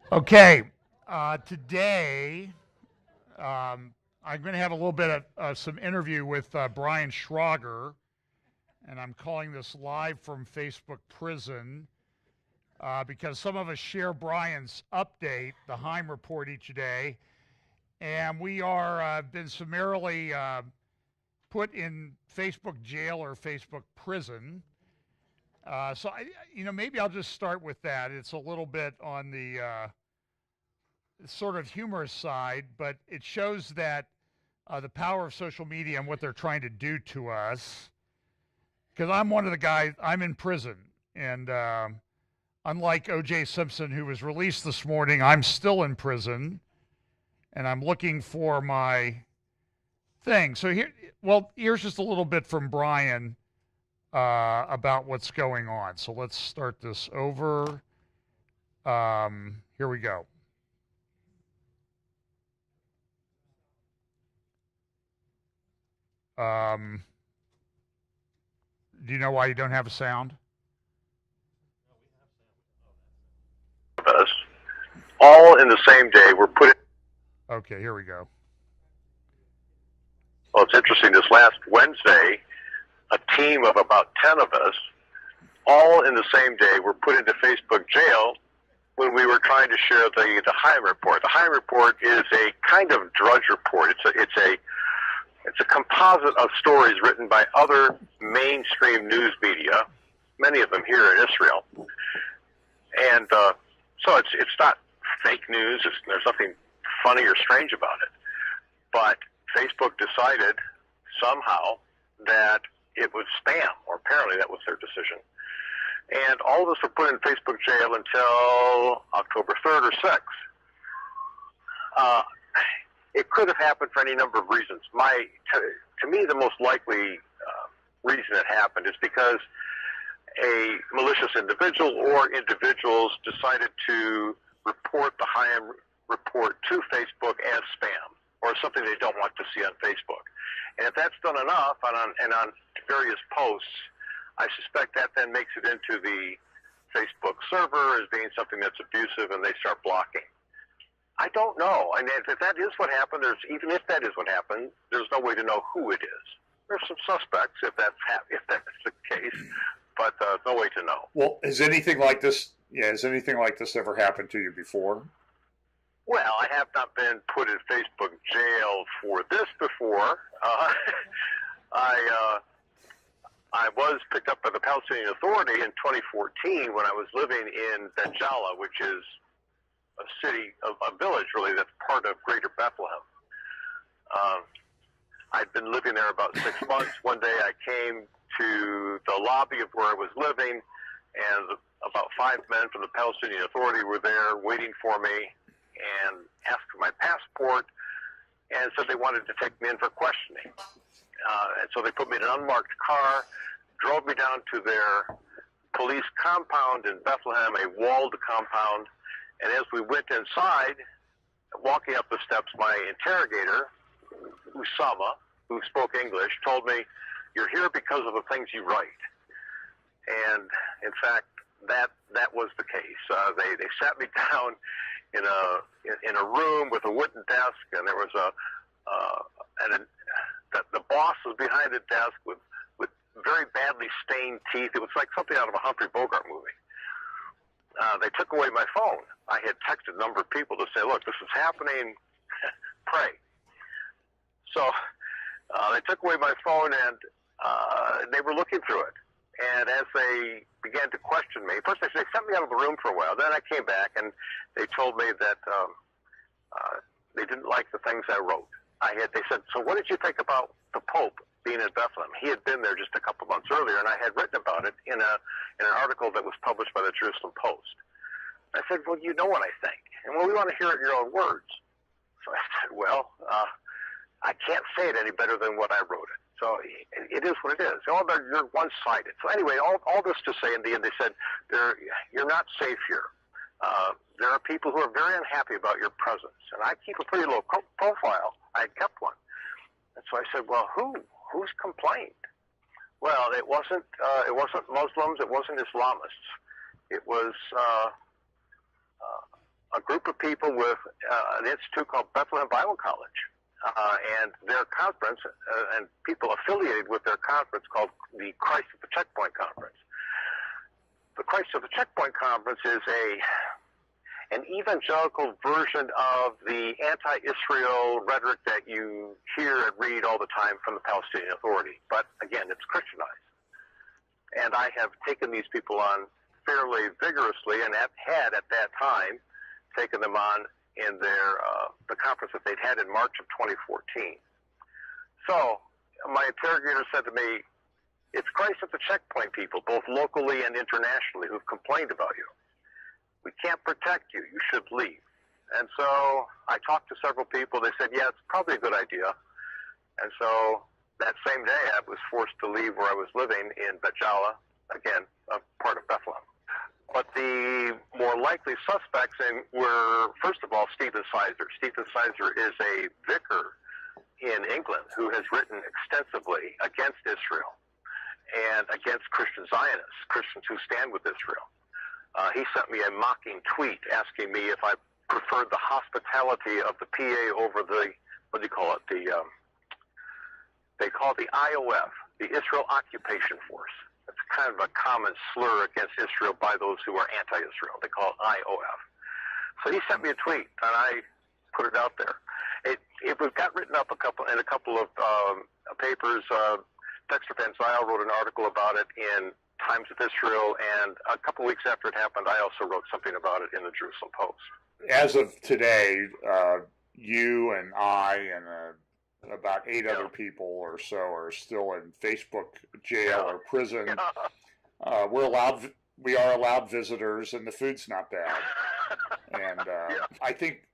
Okay, today I'm going to have a little bit of some interview with Brian Schrager, and I'm calling this live from Facebook prison because some of us share Brian's update, the Heim report, each day, and we are been summarily put in Facebook jail or Facebook prison. Maybe I'll just start with that. It's a little bit on the sort of humorous side, but it shows that the power of social media and what they're trying to do to us. Because I'm one of the guys, I'm in prison. And unlike O.J. Simpson, who was released this morning, I'm still in prison. And I'm looking for my thing. So here's just a little bit from Brian about what's going on. So let's start this over. Here we go. Do you know why you don't have a sound? Us, all in the same day, were put in. Okay, here we go. Well, it's interesting. This last Wednesday, a team of about 10 of us, all in the same day, were put into Facebook jail when we were trying to share the Heim report. The Heim report is a kind of drudge report. It's a composite of stories written by other mainstream news media, many of them here in Israel. And so it's not fake news. There's nothing funny or strange about it. But Facebook decided somehow that it was spam, or apparently that was their decision. And all of us were put in Facebook jail until October 3rd or 6th. It could have happened for any number of reasons. To me, the most likely reason it happened is because a malicious individual or individuals decided to report the Heim report to Facebook as spam or something they don't want to see on Facebook. And if that's done enough on various posts, I suspect that then makes it into the Facebook server as being something that's abusive, and they start blocking. I don't know. And if that is what happened, even if that is what happened, there's no way to know who it is. There's some suspects if that's the case, but no way to know. Well, has anything like this ever happened to you before? Well, I have not been put in Facebook jail for this before. I was picked up by the Palestinian Authority in 2014 when I was living in Ben Jala, which is a city, a village really, that's part of Greater Bethlehem. I'd been living there about 6 months. One day I came to the lobby of where I was living, and about 5 men from the Palestinian Authority were there waiting for me and asked for my passport and said they wanted to take me in for questioning. And so they put me in an unmarked car, drove me down to their police compound in Bethlehem, a walled compound. And as we went inside, walking up the steps, my interrogator, Usama, who spoke English, told me, "You're here because of the things you write." And in fact, that was the case. They sat me down in a room with a wooden desk, and there was the boss was behind the desk with very badly stained teeth. It was like something out of a Humphrey Bogart movie. They took away my phone. I had texted a number of people to say, "Look, this is happening. Pray." So they took away my phone, and they were looking through it. And as they began to question me, first they sent me out of the room for a while. Then I came back, and they told me that they didn't like the things I wrote. They said, "So what did you think about the Pope being in Bethlehem?" He had been there just a couple months earlier, and I had written about it in an article that was published by the Jerusalem Post. I said, "Well, you know what I think." And, "Well, we want to hear it in your own words." So I said, "Well, I can't say it any better than what I wrote it. So it is what it is. You're one-sided." So anyway, all this to say, in the end, they said, "You're not safe here. There are people who are very unhappy about your presence." And I keep a pretty low profile. I had kept one. And so I said, "Well, who's complained?" Well, it wasn't Muslims. It wasn't Islamists. It was a group of people with an institute called Bethlehem Bible College, and their conference, and people affiliated with their conference called the Christ at the Checkpoint Conference. The Christ at the Checkpoint Conference is an evangelical version of the anti-Israel rhetoric that you hear and read all the time from the Palestinian Authority. But again, it's Christianized. And I have taken these people on fairly vigorously, and have had at that time taken them on in their the conference that they'd had in March of 2014. So my interrogator said to me, "It's Christ at the Checkpoint people, both locally and internationally, who've complained about you. We can't protect you. You should leave." And so I talked to several people. They said, "Yeah, it's probably a good idea." And so that same day, I was forced to leave where I was living in Bet Jala, again, a part of Bethlehem. But the more likely suspects were, first of all, Stephen Sizer. Stephen Sizer is a vicar in England who has written extensively against Israel and against Christian Zionists, Christians who stand with Israel. He sent me a mocking tweet asking me if I preferred the hospitality of the PA over the, what do you call it, they call it the IOF, the Israel Occupation Force. It's kind of a common slur against Israel by those who are anti-Israel. They call it IOF. So he sent me a tweet, and I put it out there. It got written up in a couple of papers. Dexter Van Zyl wrote an article about it in Times of Israel, and a couple weeks after it happened, I also wrote something about it in the Jerusalem Post. As of today, you and I and about 8 other people or so are still in Facebook jail or prison. We are allowed visitors, and the food's not bad. And I think,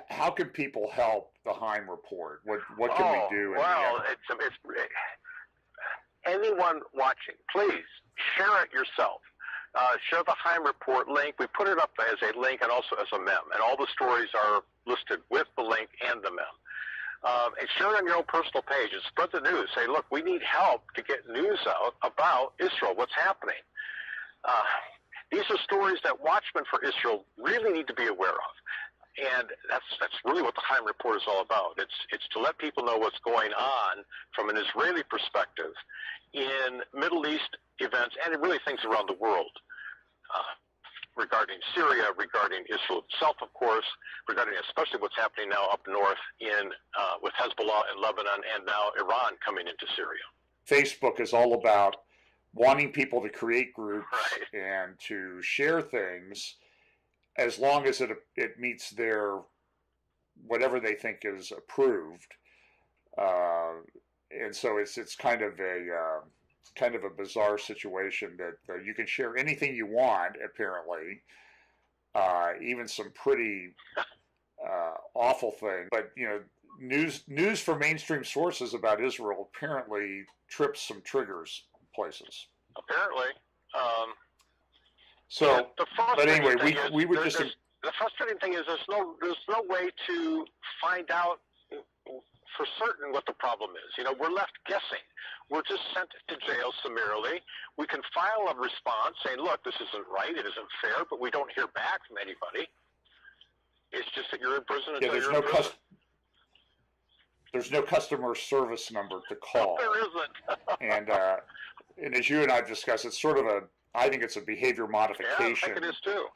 how can people help the Heim Report? What can we do? Well, anyone watching, please share it yourself. Share the Heim Report link. We put it up as a link and also as a mem, and all the stories are listed with the link and the mem. And share it on your own personal page and spread the news. Say, look, we need help to get news out about Israel, what's happening. These are stories that Watchmen for Israel really need to be aware of. And that's really what the Heim Report is all about. It's to let people know what's going on from an Israeli perspective in Middle East events and really things around the world. Regarding Syria, regarding Israel itself, of course, regarding especially what's happening now up north with Hezbollah in Lebanon, and now Iran coming into Syria. Facebook is all about wanting people to create groups and to share things as long as it meets their whatever they think is approved. And so it's kind of a bizarre situation that you can share anything you want, apparently, even some pretty awful things. But news from mainstream sources about Israel apparently trips some triggers places. Apparently. But anyway, we were just. The frustrating thing is there's no way to find out for certain what the problem is. We're left guessing. We're just sent to jail summarily. We can file a response saying, look, this isn't right, it isn't fair, but we don't hear back from anybody. It's just that you're in prison until you're in prison. There's no customer service number to call. No, there isn't. And as you and I have discussed, it's sort of I think it's a behavior modification. Yeah, I think it is too.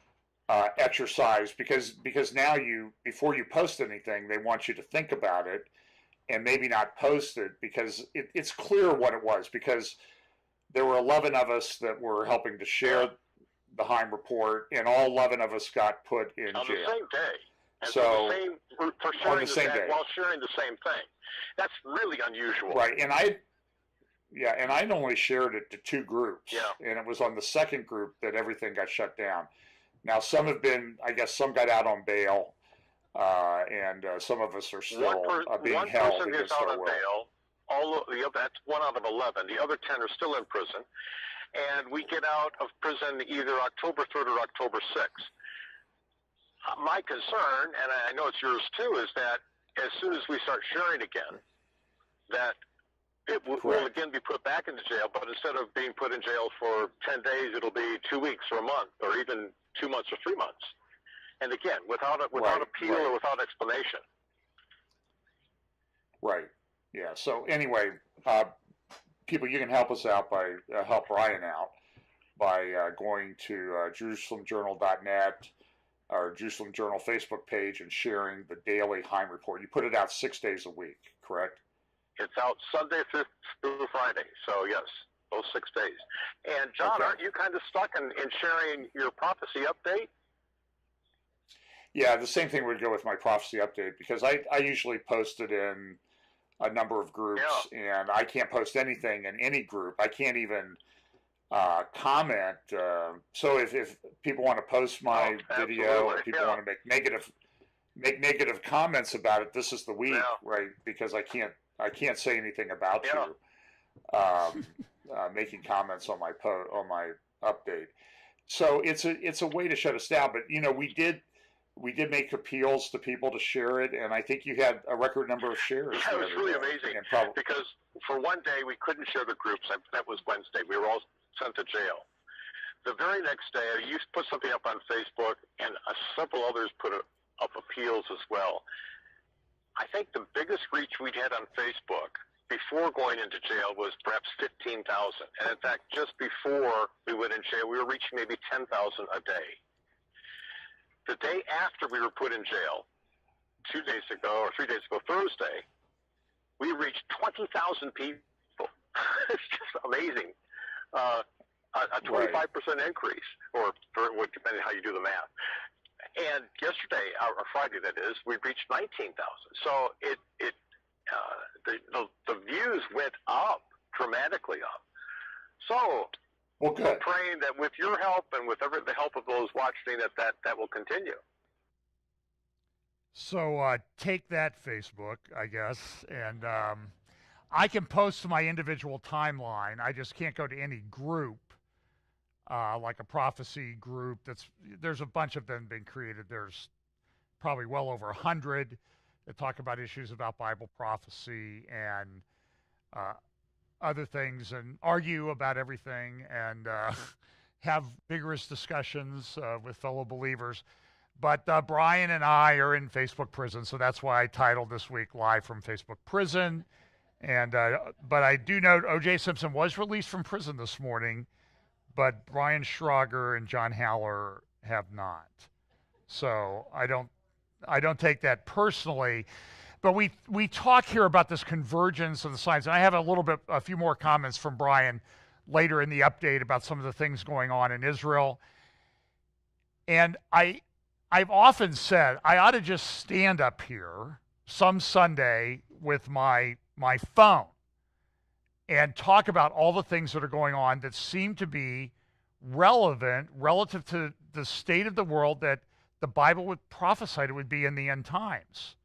Exercise, because now before you post anything, they want you to think about it and maybe not post it, because it's clear what it was, because there were 11 of us that were helping to share the Heim Report, and all 11 of us got put in jail. On the same day. And so, for sharing the same day, while sharing the same thing. That's really unusual. Right, and I'd only shared it to 2 groups, and it was on the second group that everything got shut down. Now, some got out on bail, and some of us are still being held. One person is out on bail. That's 1 out of 11. The other 10 are still in prison. And we get out of prison either October 3rd or October 6th. My concern, and I know it's yours too, is that as soon as we start sharing again, that it will again be put back into jail, but instead of being put in jail for 10 days, it'll be 2 weeks or a month, or even 2 months or 3 months. And again, without appeal or without explanation. Right. Yeah. So anyway, people, you can help us out by help Brian out by going to JerusalemJournal.net or Jerusalem Journal Facebook page and sharing the daily Heim report. You put it out 6 days a week, correct? It's out Sunday through Friday. So yes, those 6 days. And John, Okay. Aren't you kind of stuck in sharing your prophecy update? Yeah, the same thing would go with my prophecy update, because I usually post it in a number of groups, and I can't post anything in any group. I can't even comment. So if people want to post my video, or people want to make negative comments about it, this is the week, right? Because I can't say anything about you making comments on my update. So it's a way to shut us down. But we did make appeals to people to share it, and I think you had a record number of shares. Yeah, it was really amazing, because for one day we couldn't share the groups. That was Wednesday. We were all sent to jail. The very next day, you put something up on Facebook, and several others put up appeals as well. I think the biggest reach we'd had on Facebook before going into jail was perhaps 15,000. And in fact, just before we went in jail, we were reaching maybe 10,000 a day. The day after we were put in jail, 2 days ago or 3 days ago, Thursday, we reached 20,000 people. It's just amazing. A 25% increase, or depending on how you do the math. And yesterday, or Friday that is, we reached 19,000. So the views went up, dramatically up. So well, good. we're praying that with your help and with the help of those watching, that will continue. So take that, Facebook, I guess, and I can post to my individual timeline. I just can't go to any group, like a prophecy group. There's a bunch of them being created. There's probably well over 100 that talk about issues about Bible prophecy and other things, and argue about everything, and have vigorous discussions with fellow believers. But Brian and I are in Facebook prison, so that's why I titled this week Live from Facebook Prison. And but I do note O.J. Simpson was released from prison this morning, but Brian Shrugged and John Haller have not. So I don't take that personally. But we talk here about this convergence of the signs, and I have a few more comments from Brian later in the update about some of the things going on in Israel. And I've often said I ought to just stand up here some Sunday with my phone and talk about all the things that are going on that seem to be relevant relative to the state of the world that the Bible would prophesy it would be in the end times.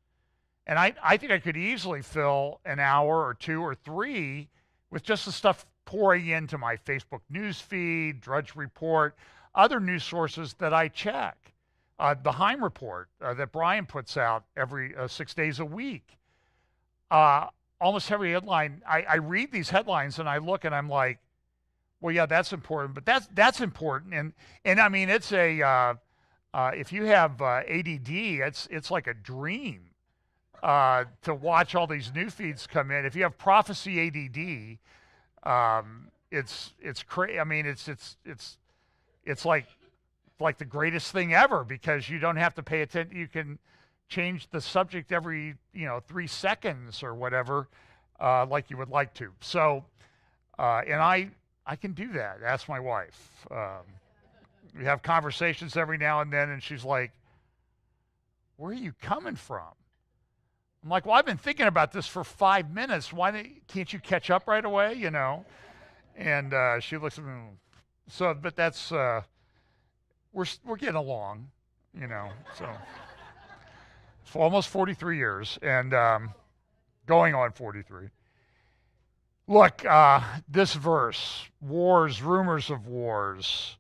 And I think I could easily fill an hour or two or three with just the stuff pouring into my Facebook news feed, Drudge Report, other news sources that I check. The Heim report that Brian puts out every 6 days a week. Almost every headline, I read these headlines and I look and I'm like, well, yeah, that's important, but that's important. And I mean, it's if you have ADD, it's like a dream to watch all these new feeds come in. If you have prophecy ADD, it's crazy. I mean, it's like the greatest thing ever, because you don't have to pay attention. You can change the subject every 3 seconds or whatever, like you would like to. So, and I can do that. Ask my wife. We have conversations every now and then, and she's like, "Where are you coming from?" I'm like, "Well, I've been thinking about this for 5 minutes. Can't you catch up right away?" And she looks at me. So, but that's we're getting along, So for almost 43 years, and going on 43. Look, this verse: wars, rumors of wars.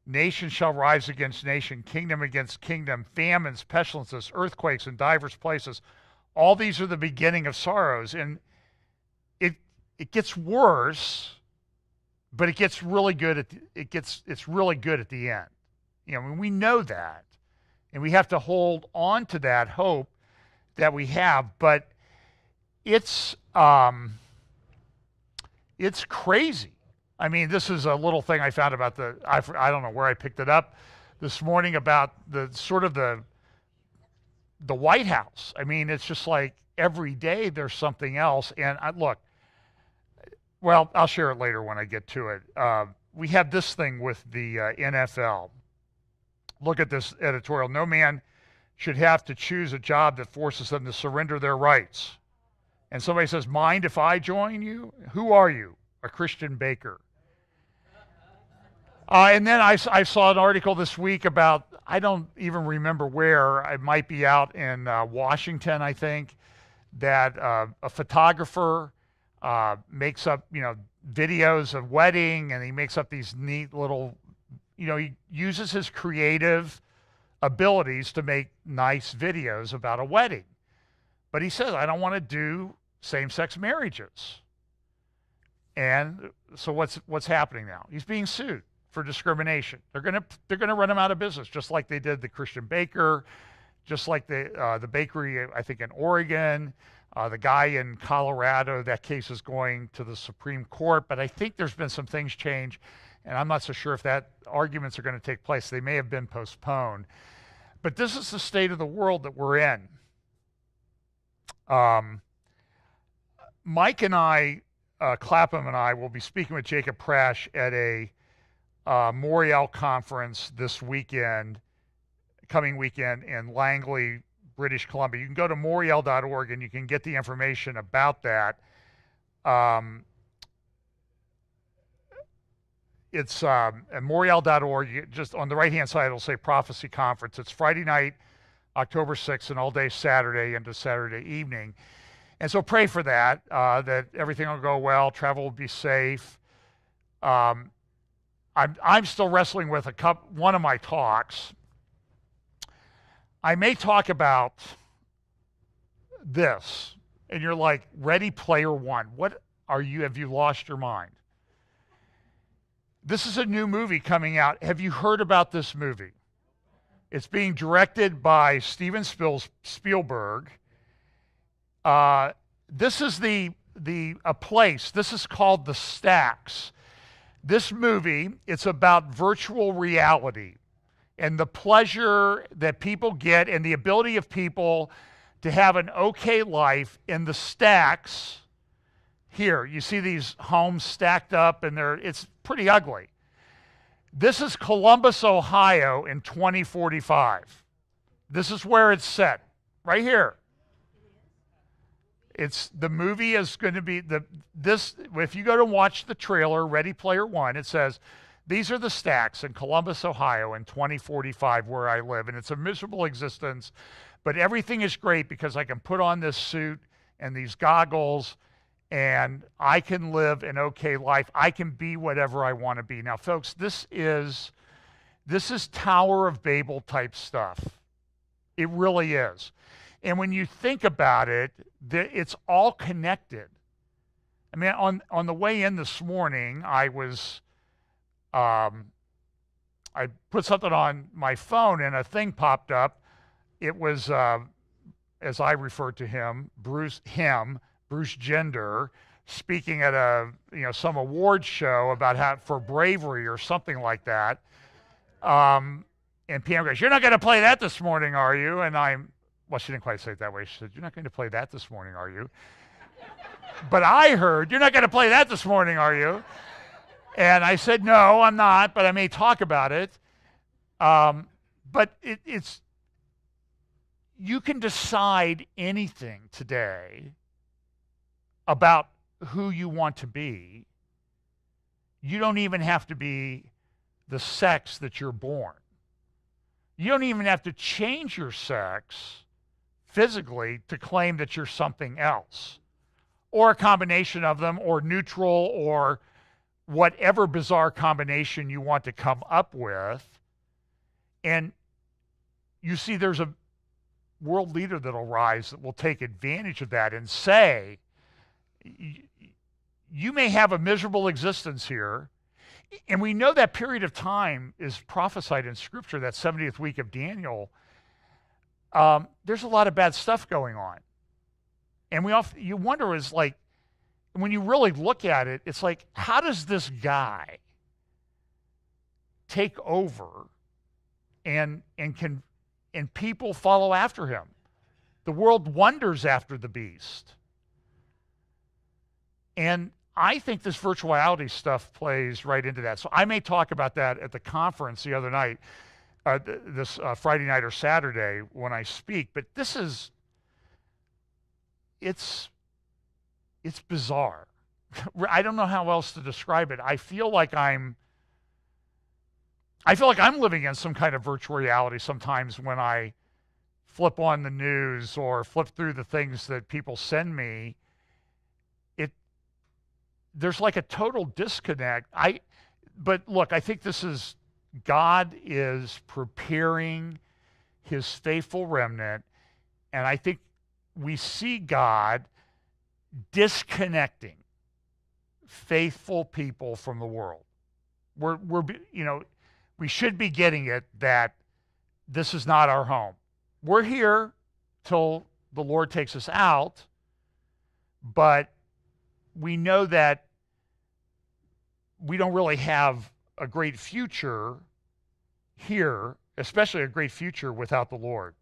Nation shall rise against nation, kingdom against kingdom, famines, pestilences, earthquakes in divers places. All these are the beginning of sorrows. And it gets worse, but it gets really good it's really good at the end. We know that. And we have to hold on to that hope that we have. But it's crazy. I mean, this is a little thing I found about I don't know where I picked it up this morning about the sort of the White House. I mean, it's just like every day there's something else. And well, I'll share it later when I get to it. We had this thing with the NFL. Look at this editorial. No man should have to choose a job that forces them to surrender their rights. And somebody says, mind if I join you? Who are you? A Christian baker. And then I saw an article this week about, I don't even remember where, it might be out in Washington, I think, that a photographer makes up, videos of wedding, and he makes up these neat little, he uses his creative abilities to make nice videos about a wedding. But he says, I don't want to do same-sex marriages. And so what's happening now? He's being sued for discrimination. They're gonna run him out of business, just like they did the Christian baker, just like the bakery, I think, in Oregon, the guy in Colorado. That case is going to the Supreme Court, but I think there's been some things change, and I'm not so sure if that arguments are going to take place. They may have been postponed. But this is the state of the world that we're in. Mike and I, Clapham and I, will be speaking with Jacob Prasch at a Moriel conference this weekend, coming weekend in Langley, British Columbia. You can go to moriel.org and you can get the information about that. It's at moriel.org. Just on the right-hand side, it'll say Prophecy Conference. It's Friday night, October 6th, and all day Saturday into Saturday evening. And so pray for that, that everything will go well, travel will be safe. I'm still wrestling with one of my talks. I may talk about this, and you're like, Ready Player One. What are you? Have you lost your mind? This is a new movie coming out. Have you heard about this movie? It's being directed by Steven Spielberg. This is a place. This is called The Stacks. This movie, it's about virtual reality and the pleasure that people get and the ability of people to have an okay life in the stacks. Here, you see these homes stacked up, and it's pretty ugly. This is Columbus, Ohio in 2045. This is where it's set, right here. The movie is going to be if you go to watch the trailer, Ready Player One, it says, these are the stacks in Columbus, Ohio in 2045 where I live. And it's a miserable existence, but everything is great because I can put on this suit and these goggles and I can live an okay life. I can be whatever I want to be. Now, folks, this is Tower of Babel type stuff. It really is. And when you think about it, it's all connected. I mean, on the way in this morning, I put something on my phone and a thing popped up. It was, as I referred to him, Bruce Gender, speaking at some award show about for bravery or something like that. And PM goes, "You're not going to play that this morning, are you?" And well, she didn't quite say it that way. She said, "You're not going to play that this morning, are you?" But I heard, "You're not going to play that this morning, are you?" And I said, "No, I'm not, but I may talk about it." But it's you can decide anything today about who you want to be. You don't even have to be the sex that you're born. You don't even have to change your sex physically to claim that you're something else, or a combination of them, or neutral, or whatever bizarre combination you want to come up with. And you see there's a world leader that'll rise that will take advantage of that and say, you may have a miserable existence here. And we know that period of time is prophesied in Scripture, that 70th week of Daniel. there's a lot of bad stuff going on. And you wonder, is like, when you really look at it, it's like, how does this guy take over and people follow after him? The world wonders after the beast. And I think this virtual reality stuff plays right into that. So I may talk about that at the conference the other night, this Friday night or Saturday when I speak. But it's bizarre. I don't know how else to describe it. I feel like I'm living in some kind of virtual reality sometimes when I flip on the news or flip through the things that people send me. There's like a total disconnect. But look, I think God is preparing his faithful remnant, and I think we see God disconnecting faithful people from the world. We should be getting it that this is not our home. We're here till the Lord takes us out, but we know that we don't really have a great future here, especially a great future without the Lord.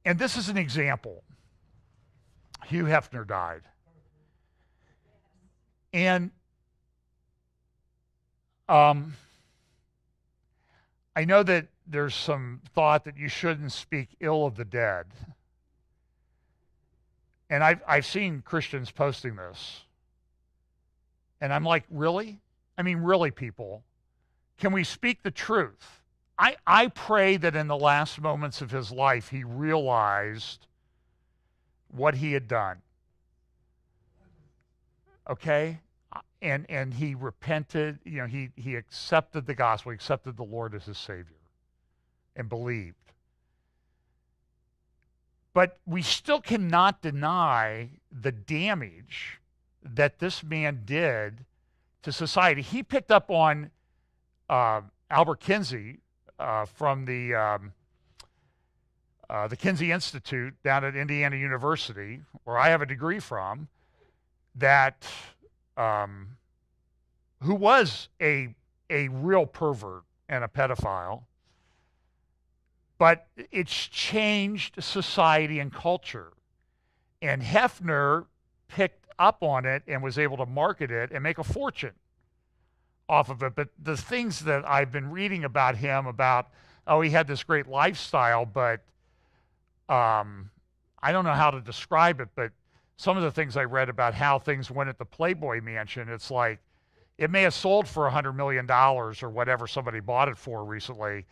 And this is an example. Hugh Hefner died. And I know that there's some thought that you shouldn't speak ill of the dead. And I've seen Christians posting this. And I'm like, really? I mean, really, people? Can we speak the truth? I pray that in the last moments of his life, he realized what he had done. Okay? And he repented. He accepted the gospel. He accepted the Lord as his Savior and believed. But we still cannot deny the damage that this man did to society. He picked up on Albert Kinsey from the Kinsey Institute down at Indiana University, where I have a degree from, that who was a real pervert and a pedophile. But it's changed society and culture. And Hefner picked up on it and was able to market it and make a fortune off of it. But the things that I've been reading about him, he had this great lifestyle, but I don't know how to describe it, but some of the things I read about how things went at the Playboy Mansion, it's like, it may have sold for $100 million or whatever somebody bought it for recently,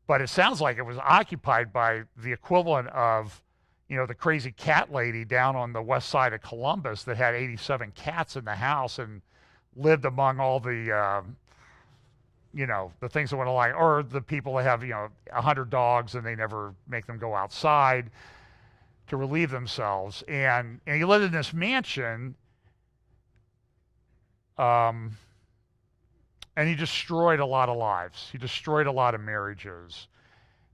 but it sounds like it was occupied by the equivalent of, the crazy cat lady down on the west side of Columbus that had 87 cats in the house and lived among all the, the things that went along, or the people that have, 100 dogs and they never make them go outside to relieve themselves. And he lived in this mansion, and he destroyed a lot of lives. He destroyed a lot of marriages.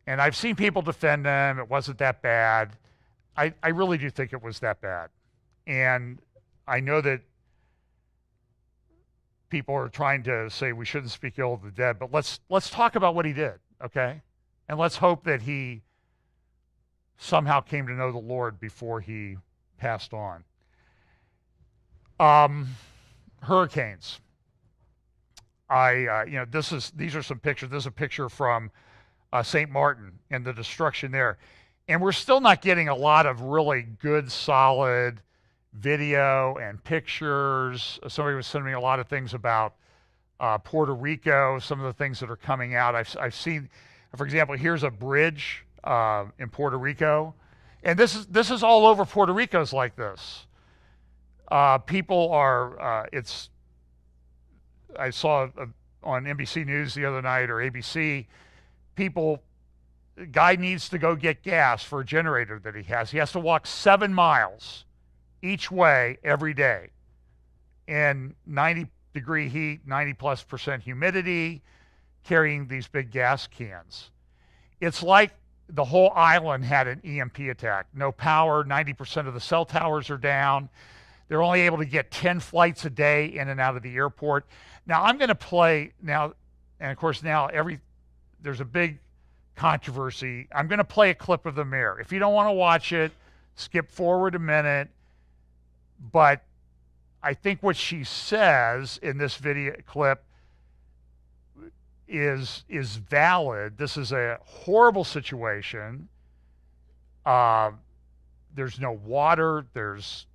And I've seen people defend him. It wasn't that bad. I really do think it was that bad. And I know that people are trying to say we shouldn't speak ill of the dead, but let's talk about what he did, okay? And let's hope that he somehow came to know the Lord before he passed on. Hurricanes. These are some pictures. This is a picture from St. Martin and the destruction there. And we're still not getting a lot of really good, solid video and pictures. Somebody was sending me a lot of things about Puerto Rico, some of the things that are coming out. I've seen, for example, here's a bridge in Puerto Rico. And this is all over Puerto Rico's like this. People are, I saw on NBC News the other night, or ABC, guy needs to go get gas for a generator that he has. He has to walk 7 miles each way every day in 90-degree heat, 90+% humidity, carrying these big gas cans. It's like the whole island had an EMP attack. No power, 90% of the cell towers are down. They're only able to get 10 flights a day in and out of the airport. Now I'm going to play now, and of course now there's a big controversy. I'm going to play a clip of the mayor. If you don't want to watch it, skip forward a minute. But I think what she says in this video clip is valid. This is a horrible situation. There's no water. There's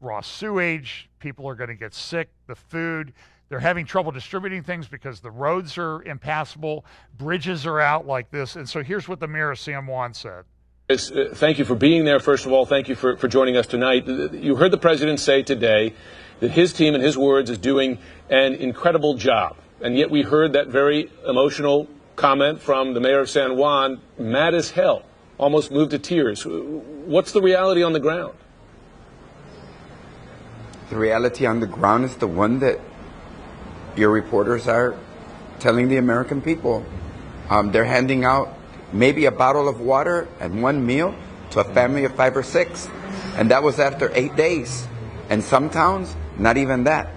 raw sewage. People are going to get sick. The food. They're having trouble distributing things because the roads are impassable. Bridges are out like this. And so here's what the mayor of San Juan said. Thank you for being there, first of all. Thank you for joining us tonight. You heard the president say today that his team, in his words, is doing an incredible job. And yet we heard that very emotional comment from the mayor of San Juan, mad as hell, almost moved to tears. What's the reality on the ground? The reality on the ground is the one that your reporters are telling the American people. They're handing out maybe a bottle of water and one meal to a family of 5 or 6. And that was after 8 days. And some towns, not even that.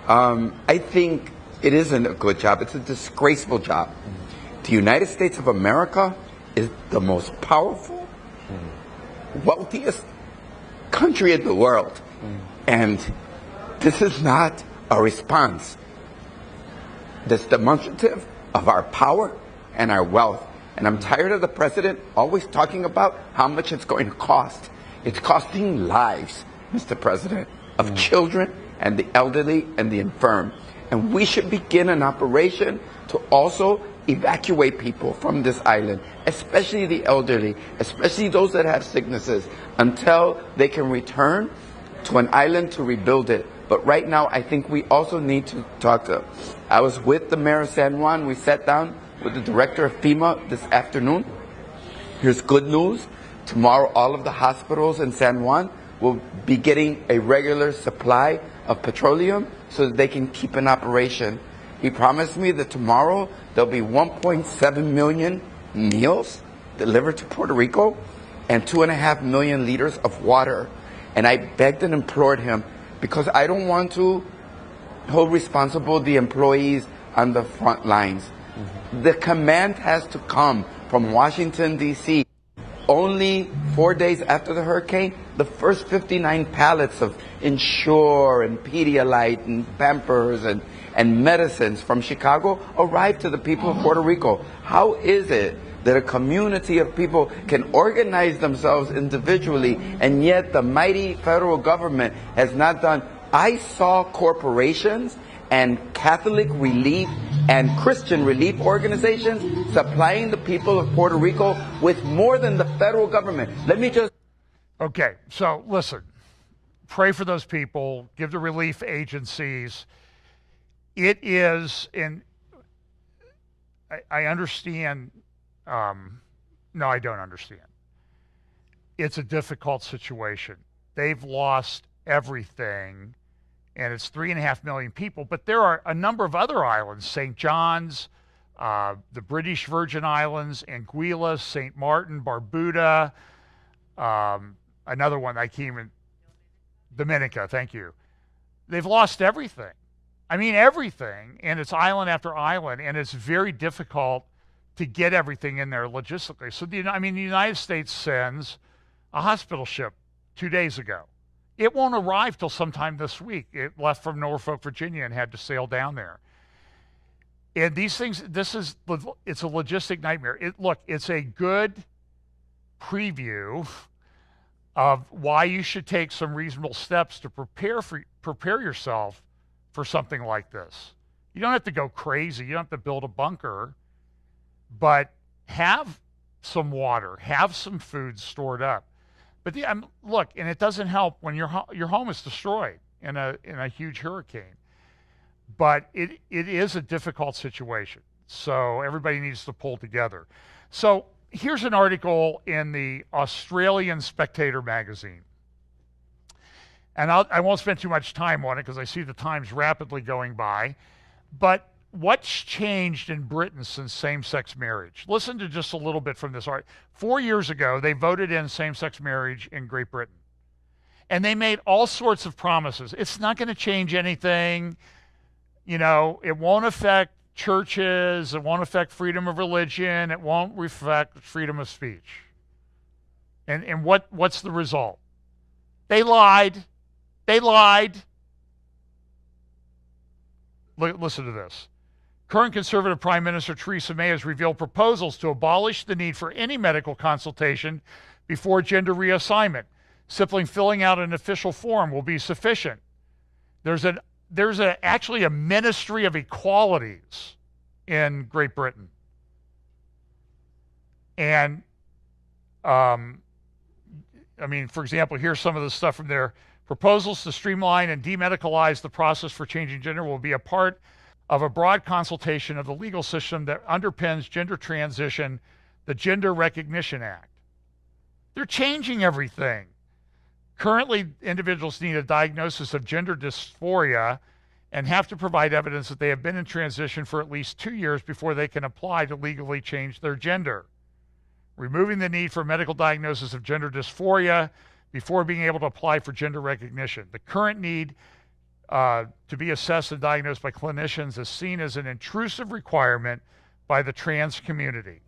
I think it isn't a good job. It's a disgraceful job. The United States of America is the most powerful, wealthiest country in the world. And this is not a response that's demonstrative of our power and our wealth. And I'm tired of the president always talking about how much it's going to cost. It's costing lives, Mr. President, of children and the elderly and the infirm. And we should begin an operation to also evacuate people from this island, especially the elderly, especially those that have sicknesses, until they can return to an island to rebuild it. But right now, I think we also need to talk to. I was with the mayor of San Juan. We sat down with the director of FEMA this afternoon. Here's good news. Tomorrow, all of the hospitals in San Juan will be getting a regular supply of petroleum so that they can keep in operation. He promised me that tomorrow there'll be 1.7 million meals delivered to Puerto Rico and 2.5 million liters of water. And I begged and implored him, because I don't want to hold responsible the employees on the front lines. The command has to come from Washington, D.C. Only 4 days after the hurricane, the first 59 pallets of Ensure and Pedialyte and Pampers and medicines from Chicago arrived to the people of Puerto Rico. How is it that a community of people can organize themselves individually, and yet the mighty federal government has not done? I saw corporations and Catholic relief and Christian relief organizations supplying the people of Puerto Rico with more than the federal government. Let me just... Okay, so listen, pray for those people, give the relief agencies. It is, and I understand, no, I don't understand. It's a difficult situation. They've lost everything, and it's 3.5 million people, but there are a number of other islands, St. John's, the British Virgin Islands, Anguilla, St. Martin, Barbuda, another one I can't even, Dominica, thank you. They've lost everything. I mean, everything, and it's island after island, and it's very difficult to get everything in there logistically. So, the United States sends a hospital ship 2 days ago. It won't arrive till sometime this week. It left from Norfolk, Virginia, and had to sail down there. And these things, it's a logistic nightmare. Look, it's a good preview of why you should take some reasonable steps to prepare yourself for something like this. You don't have to go crazy. You don't have to build a bunker, but have some water, have some food stored up. But look, and it doesn't help when your home is destroyed in a huge hurricane. But it is a difficult situation. So everybody needs to pull together. So here's an article in the Australian Spectator magazine. And I won't spend too much time on it because I see the time's rapidly going by. But what's changed in Britain since same-sex marriage? Listen to just a little bit from this. 4 years ago, they voted in same-sex marriage in Great Britain. And they made all sorts of promises. It's not going to change anything. You know, it won't affect churches. It won't affect freedom of religion. It won't affect freedom of speech. And what's the result? They lied. They lied. Listen to this. Current Conservative Prime Minister Theresa May has revealed proposals to abolish the need for any medical consultation before gender reassignment. Simply filling out an official form will be sufficient. There's actually a Ministry of Equalities in Great Britain. And, I mean, for example, here's some of the stuff from there. Proposals to streamline and demedicalize the process for changing gender will be a part of a broad consultation of the legal system that underpins gender transition, the Gender Recognition Act. They're changing everything. Currently, individuals need a diagnosis of gender dysphoria and have to provide evidence that they have been in transition for at least 2 years before they can apply to legally change their gender. Removing the need for medical diagnosis of gender dysphoria before being able to apply for gender recognition. The current need to be assessed and diagnosed by clinicians is seen as an intrusive requirement by the trans community.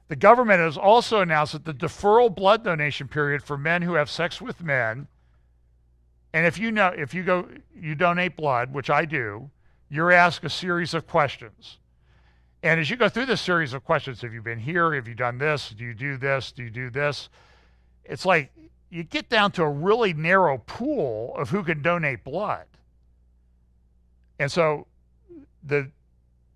The government has also announced that the deferral blood donation period for men who have sex with men, and if you donate blood, which I do, you're asked a series of questions. And as you go through this series of questions, have you been here? Have you done this? Do you do this? Do you do this? It's like you get down to a really narrow pool of who can donate blood. And so the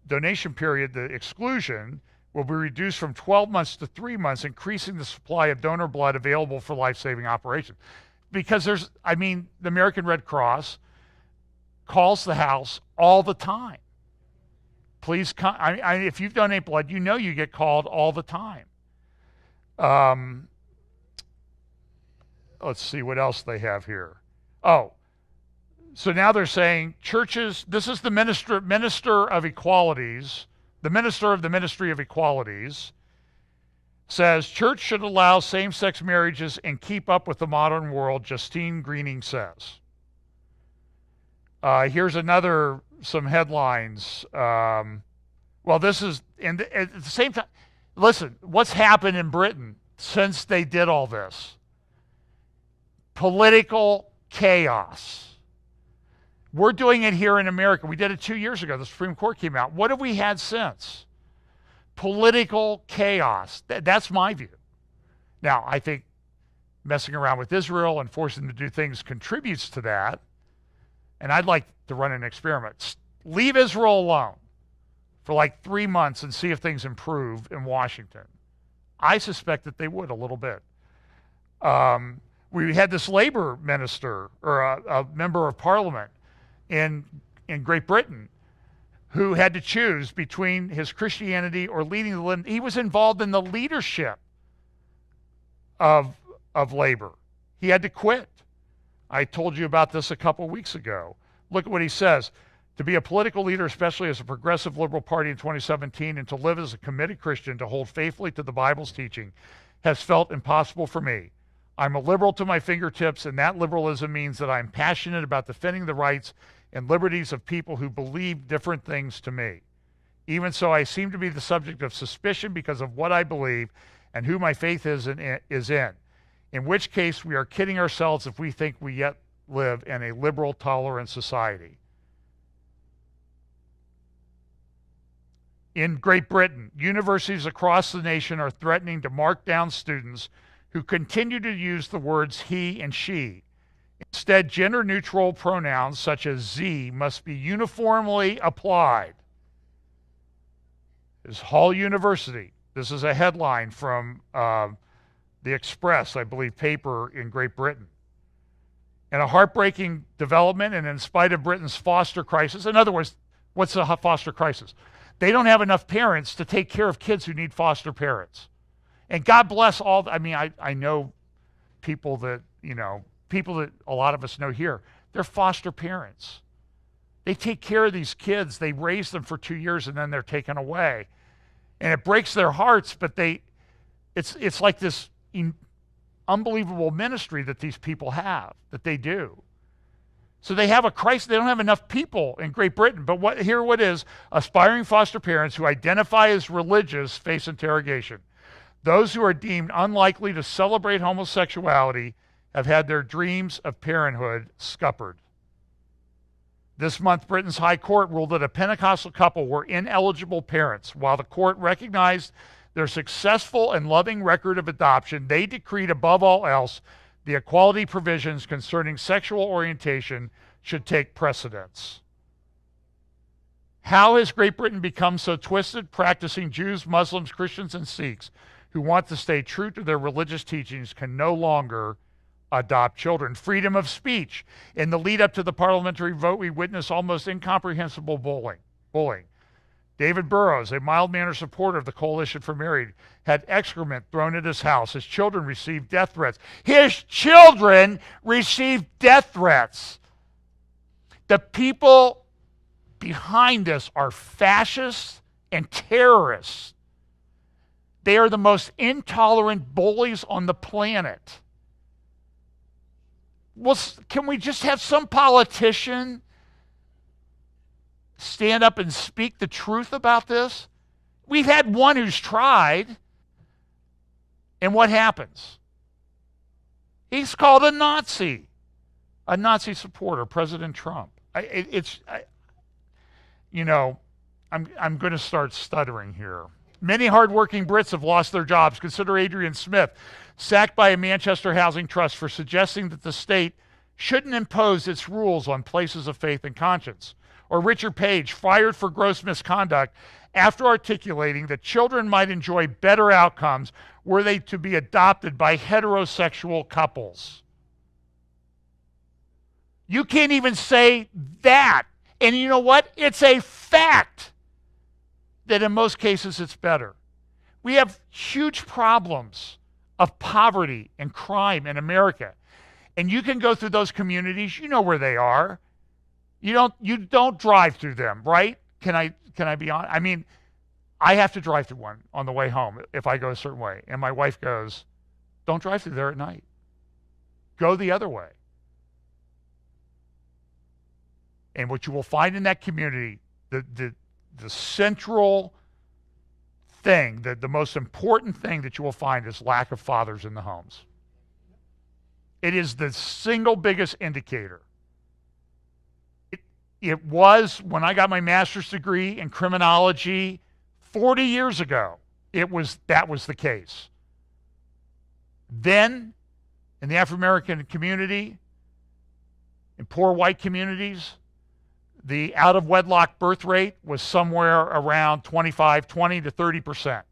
donation period, the exclusion, will be reduced from 12 months to 3 months, increasing the supply of donor blood available for life-saving operations. Because the American Red Cross calls the house all the time. Please come. If you donate blood, you know you get called all the time. Let's see what else they have here. Oh, so now they're saying churches, this is the minister of equalities, the minister of the Ministry of Equalities, says church should allow same-sex marriages and keep up with the modern world, Justine Greening says. Here's some headlines. Well, this is, and at the same time, listen, what's happened in Britain since they did all this? Political chaos. We're doing it here in America. We did it 2 years ago. The Supreme Court came out. What have we had since? Political chaos. That's my view. Now, I think messing around with Israel and forcing them to do things contributes to that. And I'd like to run an experiment. Leave Israel alone for like 3 months and see if things improve in Washington. I suspect that they would a little bit. We had this labor minister or a member of parliament in Great Britain who had to choose between his Christianity or leading the. He was involved in the leadership of labor. He had to quit. I told you about this a couple weeks ago. Look at what he says. To be a political leader, especially as a progressive liberal party in 2017, and to live as a committed Christian, to hold faithfully to the Bible's teaching, has felt impossible for me. I'm a liberal to my fingertips, and that liberalism means that I'm passionate about defending the rights and liberties of people who believe different things to me. Even so, I seem to be the subject of suspicion because of what I believe and who my faith is in which case we are kidding ourselves if we think we yet live in a liberal, tolerant society. In Great Britain, universities across the nation are threatening to mark down students who continue to use the words he and she. Instead, gender-neutral pronouns such as Z must be uniformly applied. This is Hull University. This is a headline from the Express, I believe, paper in Great Britain. In a heartbreaking development, and in spite of Britain's foster crisis, in other words, what's a foster crisis? They don't have enough parents to take care of kids who need foster parents. And God bless all, I know people that a lot of us know here, they're foster parents. They take care of these kids. They raise them for 2 years and then they're taken away. And it breaks their hearts, but it's like this unbelievable ministry that these people have, that they do. So they have a crisis. They don't have enough people in Great Britain. But here what is, aspiring foster parents who identify as religious face interrogation. Those who are deemed unlikely to celebrate homosexuality have had their dreams of parenthood scuppered. This month, Britain's High Court ruled that a Pentecostal couple were ineligible parents. While the court recognized their successful and loving record of adoption, they decreed above all else the equality provisions concerning sexual orientation should take precedence. How has Great Britain become so twisted? Practicing Jews, Muslims, Christians, and Sikhs who want to stay true to their religious teachings can no longer adopt children. Freedom of speech. In the lead up to the parliamentary vote, we witnessed almost incomprehensible bullying. David Burrows, a mild-mannered supporter of the Coalition for Marriage, had excrement thrown at his house. His children received death threats. His children received death threats. The people behind this are fascists and terrorists. They are the most intolerant bullies on the planet. Well, can we just have some politician stand up and speak the truth about this? We've had one who's tried, and what happens? He's called a Nazi supporter, President Trump. I'm going to start stuttering here. Many hardworking Brits have lost their jobs. Consider Adrian Smith, sacked by a Manchester housing trust for suggesting that the state shouldn't impose its rules on places of faith and conscience. Or Richard Page, fired for gross misconduct after articulating that children might enjoy better outcomes were they to be adopted by heterosexual couples. You can't even say that. And you know what? It's a fact that in most cases it's better. We have huge problems of poverty and crime in America. And you can go through those communities, you know where they are. You don't drive through them, right? Can I be honest? I mean, I have to drive through one on the way home if I go a certain way. And my wife goes, don't drive through there at night. Go the other way. And what you will find in that community, the central thing, the most important thing that you will find is lack of fathers in the homes. It is the single biggest indicator. It was, when I got my master's degree in criminology 40 years ago, that was the case. Then, in the African-American community, in poor white communities, the out-of-wedlock birth rate was somewhere around 20 to 30%.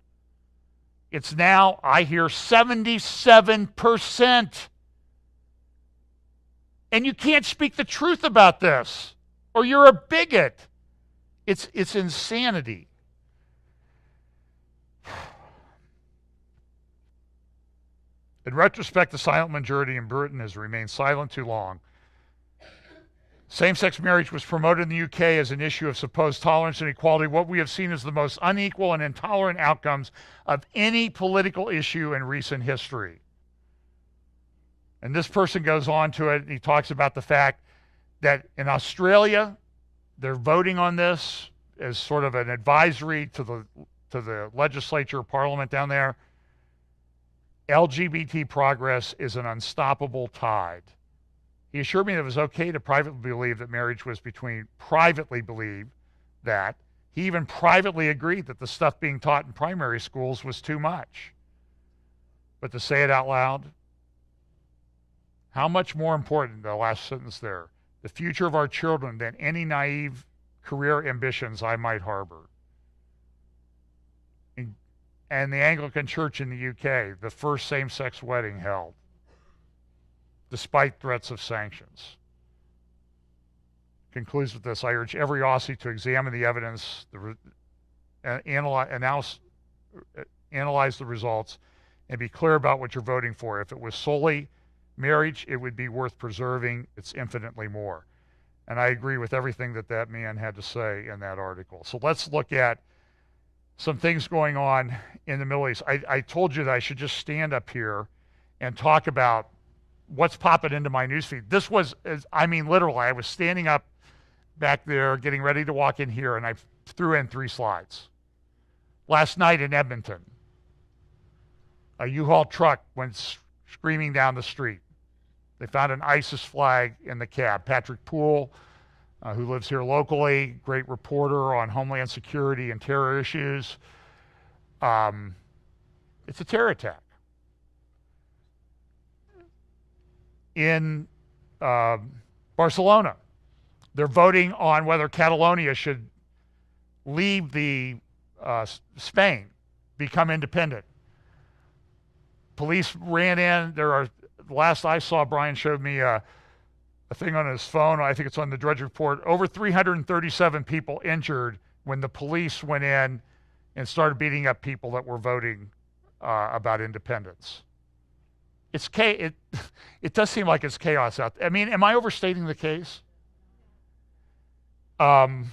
It's now, I hear, 77%. And you can't speak the truth about this, or you're a bigot. It's insanity. In retrospect, the silent majority in Britain has remained silent too long. Same-sex marriage was promoted in the UK as an issue of supposed tolerance and equality. What we have seen is the most unequal and intolerant outcomes of any political issue in recent history. And this person goes on to it, and he talks about the fact that in Australia, they're voting on this as sort of an advisory to the legislature, parliament down there. LGBT progress is an unstoppable tide. He assured me that it was okay to privately believe that marriage was that. He even privately agreed that the stuff being taught in primary schools was too much. But to say it out loud, how much more important, the last sentence there, the future of our children than any naive career ambitions I might harbor. And the Anglican Church in the UK, the first same-sex wedding held, despite threats of sanctions. Concludes with this: I urge every Aussie to examine the evidence, analyze the results, and be clear about what you're voting for. If it was solely marriage, it would be worth preserving. It's infinitely more. And I agree with everything that that man had to say in that article. So let's look at some things going on in the Middle East. I told you that I should just stand up here and talk about what's popping into my newsfeed. This was, I mean, literally, I was standing up back there getting ready to walk in here, and I threw in 3 slides. Last night in Edmonton, a U-Haul truck went screaming down the street. They found an ISIS flag in the cab. Patrick Poole, who lives here locally, great reporter on Homeland Security and terror issues. It's a terror attack. In Barcelona, they're voting on whether Catalonia should leave the Spain, become independent. Police ran in. Last I saw, Brian showed me a thing on his phone. I think it's on the Drudge Report. Over 337 people injured when the police went in and started beating up people that were voting about independence. It does seem like it's chaos out there. I mean, am I overstating the case? You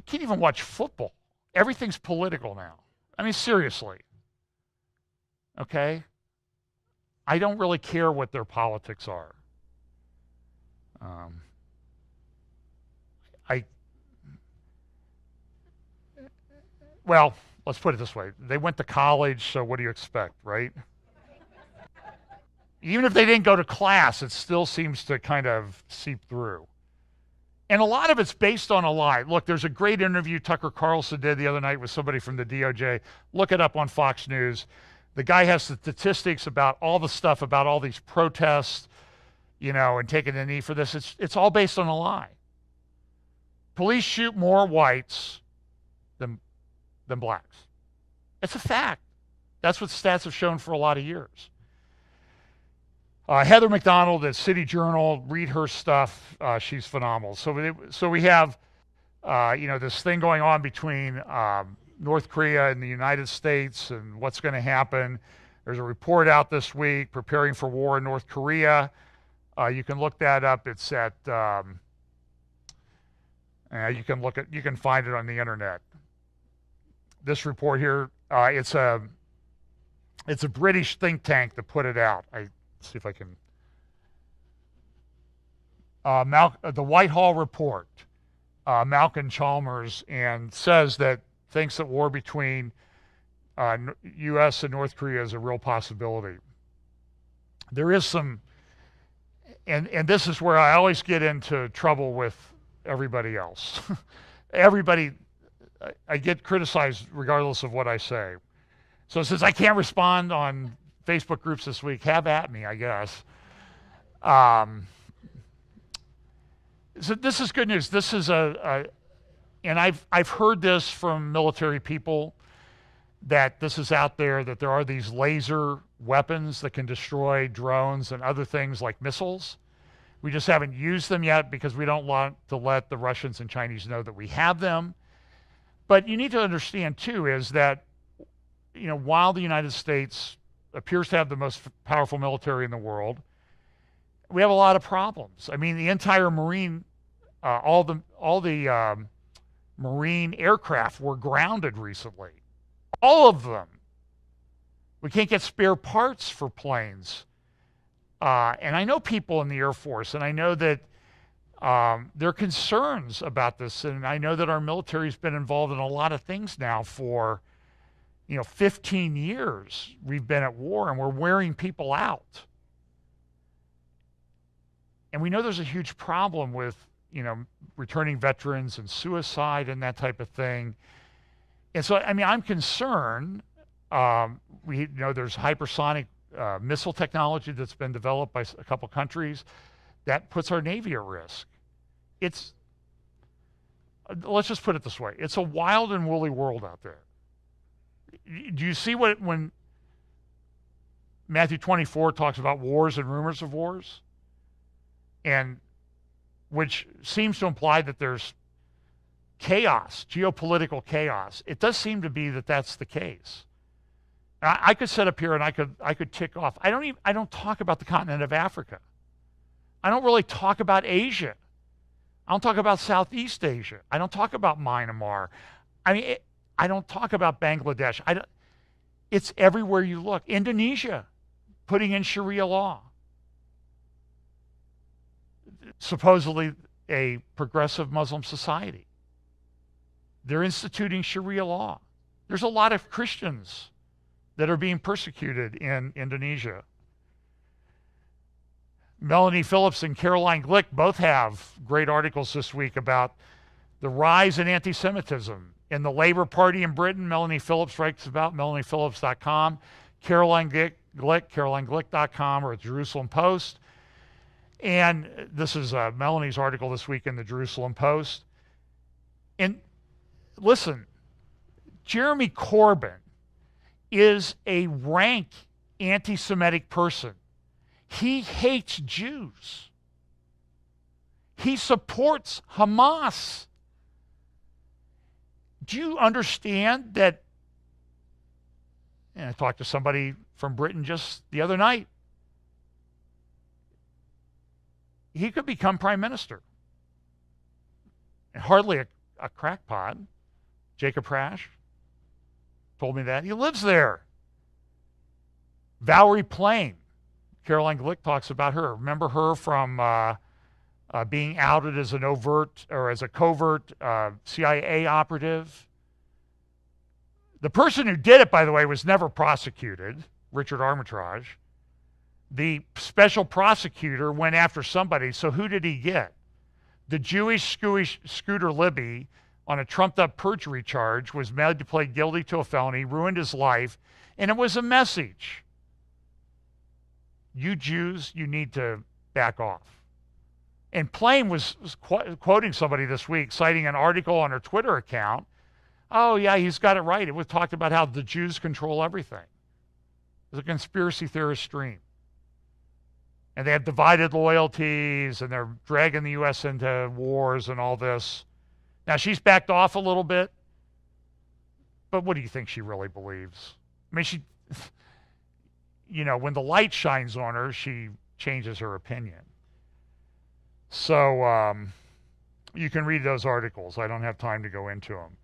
can't even watch football. Everything's political now. I mean, seriously. Okay? I don't really care what their politics are. Well, let's put it this way. They went to college, so what do you expect, right? Even if they didn't go to class, it still seems to kind of seep through. And a lot of it's based on a lie. Look, there's a great interview Tucker Carlson did the other night with somebody from the DOJ. Look it up on Fox News. The guy has statistics about all the stuff, about all these protests, and taking the knee for this. It's all based on a lie. Police shoot more whites than blacks. It's a fact. That's what stats have shown for a lot of years. Heather McDonald at City Journal, read her stuff. She's phenomenal. So we have, this thing going on between North Korea and the United States and what's going to happen. There's a report out this week, preparing for war in North Korea. You can look that up. It's at, you can find it on the internet. This report here, it's a British think tank that put it out. See if I can. The Whitehall Report, Malcolm Chalmers, and says that thinks that war between U.S. and North Korea is a real possibility. There is some, and this is where I always get into trouble with everybody else. I get criticized regardless of what I say. So since I can't respond on Facebook groups this week, have at me, I guess. So this is good news. This is and I've heard this from military people, that this is out there, that there are these laser weapons that can destroy drones and other things like missiles. We just haven't used them yet because we don't want to let the Russians and Chinese know that we have them. But you need to understand too is that, while the United States appears to have the most powerful military in the world, we have a lot of problems. I mean, the entire Marine, all the Marine aircraft were grounded recently. All of them. We can't get spare parts for planes. And I know people in the Air Force, and I know that there are concerns about this, and I know that our military's been involved in a lot of things now for 15 years. We've been at war, and we're wearing people out. And we know there's a huge problem with, returning veterans and suicide and that type of thing. And so, I'm concerned. We know there's hypersonic missile technology that's been developed by a couple countries that puts our Navy at risk. Let's just put it this way. It's a wild and woolly world out there. Do you see when Matthew 24 talks about wars and rumors of wars? And which seems to imply that there's chaos, geopolitical chaos. It does seem to be that that's the case. I could sit up here and I could tick off. I don't talk about the continent of Africa. I don't really talk about Asia. I don't talk about Southeast Asia. I don't talk about Myanmar. I don't talk about Bangladesh. It's everywhere you look. Indonesia, putting in Sharia law. Supposedly a progressive Muslim society. They're instituting Sharia law. There's a lot of Christians that are being persecuted in Indonesia. Melanie Phillips and Caroline Glick both have great articles this week about the rise in anti-Semitism in the Labour Party in Britain. Melanie Phillips writes about melaniephillips.com, Caroline Glick, carolineglick.com, or at Jerusalem Post. And this is Melanie's article this week in the Jerusalem Post. And listen, Jeremy Corbyn is a rank anti-Semitic person. He hates Jews. He supports Hamas. Do you understand that? And I talked to somebody from Britain just the other night. He could become prime minister. And hardly a crackpot. Jacob Prash told me that. He lives there. Valerie Plame. Caroline Glick talks about her. Remember her from being outed as an overt or as a covert CIA operative? The person who did it, by the way, was never prosecuted, Richard Armitage. The special prosecutor went after somebody, so who did he get? The Jewish Scooter Libby, on a trumped-up perjury charge, was made to plead guilty to a felony, ruined his life, and it was a message. You Jews, you need to back off. And Plame was quoting somebody this week, citing an article on her Twitter account. Oh, yeah, he's got it right. It was talked about how the Jews control everything. It's a conspiracy theorist stream. And they have divided loyalties, and they're dragging the U.S. into wars and all this. Now, she's backed off a little bit, but what do you think she really believes? I mean, she, you know, when the light shines on her, she changes her opinion. So you can read those articles. I don't have time to go into them.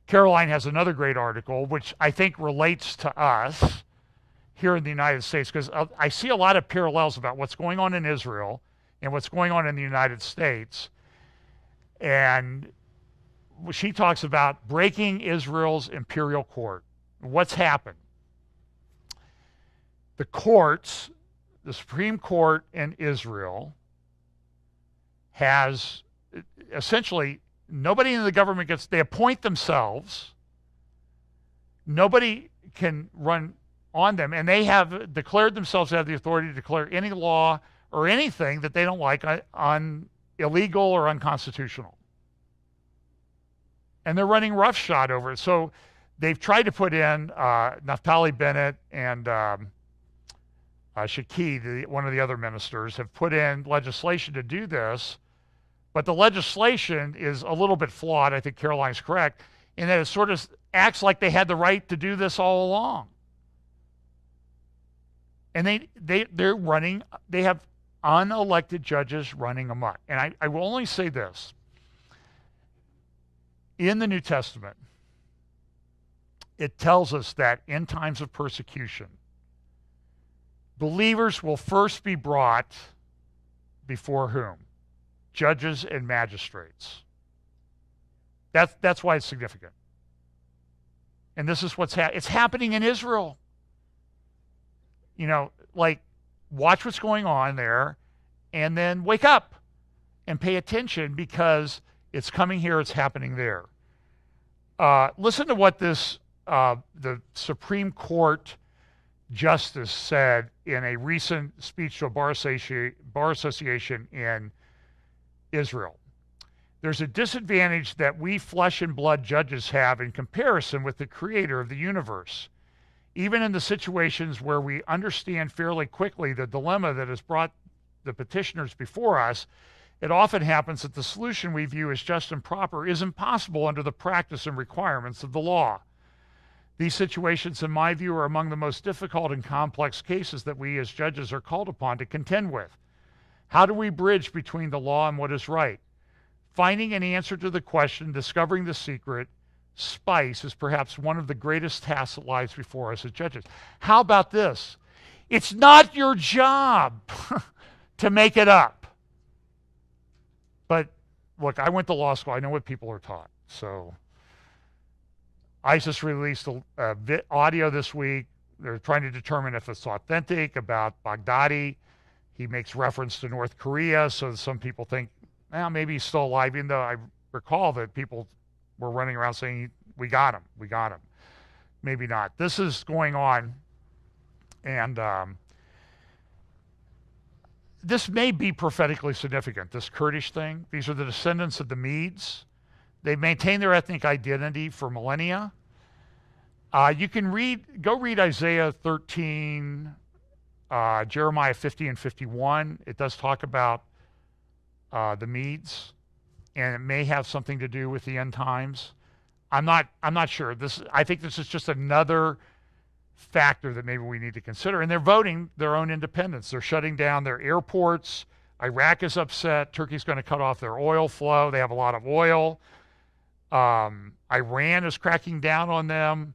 Caroline has another great article, which I think relates to us here in the United States, because I see a lot of parallels about what's going on in Israel and what's going on in the United States. And she talks about breaking Israel's imperial court. What's happened? The courts, the Supreme Court in Israel, has essentially nobody in the government they appoint themselves. Nobody can run on them, and they have declared themselves to have the authority to declare any law or anything that they don't like on illegal or unconstitutional. And they're running roughshod over it. So they've tried to put in Naftali Bennett and Shaki, one of the other ministers, have put in legislation to do this. But the legislation is a little bit flawed. I think Caroline's correct in that it sort of acts like they had the right to do this all along. And they're running, they have unelected judges running amok. And I will only say this. In the New Testament, it tells us that in times of persecution, believers will first be brought before whom? Judges and magistrates. That's why it's significant. And this is what's it's happening in Israel. You know, like, watch what's going on there and then wake up and pay attention, because it's coming here, it's happening there. Listen to what this the Supreme Court justice said in a recent speech to a bar association in Israel. There's a disadvantage that we flesh and blood judges have in comparison with the creator of the universe. Even in the situations where we understand fairly quickly the dilemma that has brought the petitioners before us, it often happens that the solution we view as just and proper is impossible under the practice and requirements of the law. These situations, in my view, are among the most difficult and complex cases that we as judges are called upon to contend with. How do we bridge between the law and what is right? Finding an answer to the question, discovering the secret, spice, is perhaps one of the greatest tasks that lies before us as judges. How about this? It's not your job to make it up. But look, I went to law school. I know what people are taught. So ISIS released audio this week. They're trying to determine if it's authentic about Baghdadi. He makes reference to North Korea, so some people think, well, maybe he's still alive, even though I recall that people were running around saying, we got him. Maybe not. This is going on, and this may be prophetically significant, this Kurdish thing. These are the descendants of the Medes. They maintain their ethnic identity for millennia. You can go read Isaiah 13, Jeremiah 50 and 51. It does talk about the Medes, and it may have something to do with the end times. I'm not sure. I think this is just another factor that maybe we need to consider. And they're voting their own independence. They're shutting down their airports. Iraq is upset. Turkey's going to cut off their oil flow. They have a lot of oil. Iran is cracking down on them.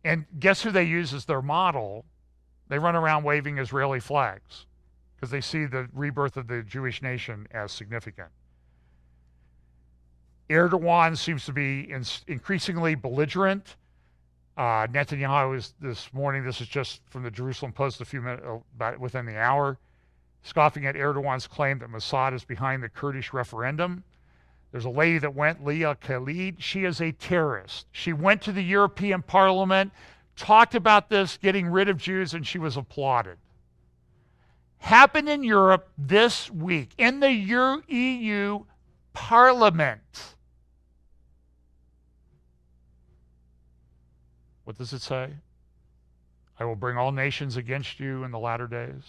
And guess who they use as their model? They run around waving Israeli flags because they see the rebirth of the Jewish nation as significant. Erdogan seems to be increasingly belligerent. Netanyahu is this morning, this is just from the Jerusalem Post a few minutes, about within the hour, scoffing at Erdogan's claim that Mossad is behind the Kurdish referendum. There's a lady that went, Leah Khalid. She is a terrorist. She went to the European Parliament, talked about this, getting rid of Jews, and she was applauded. Happened in Europe this week in the EU Parliament. What does it say? I will bring all nations against you in the latter days.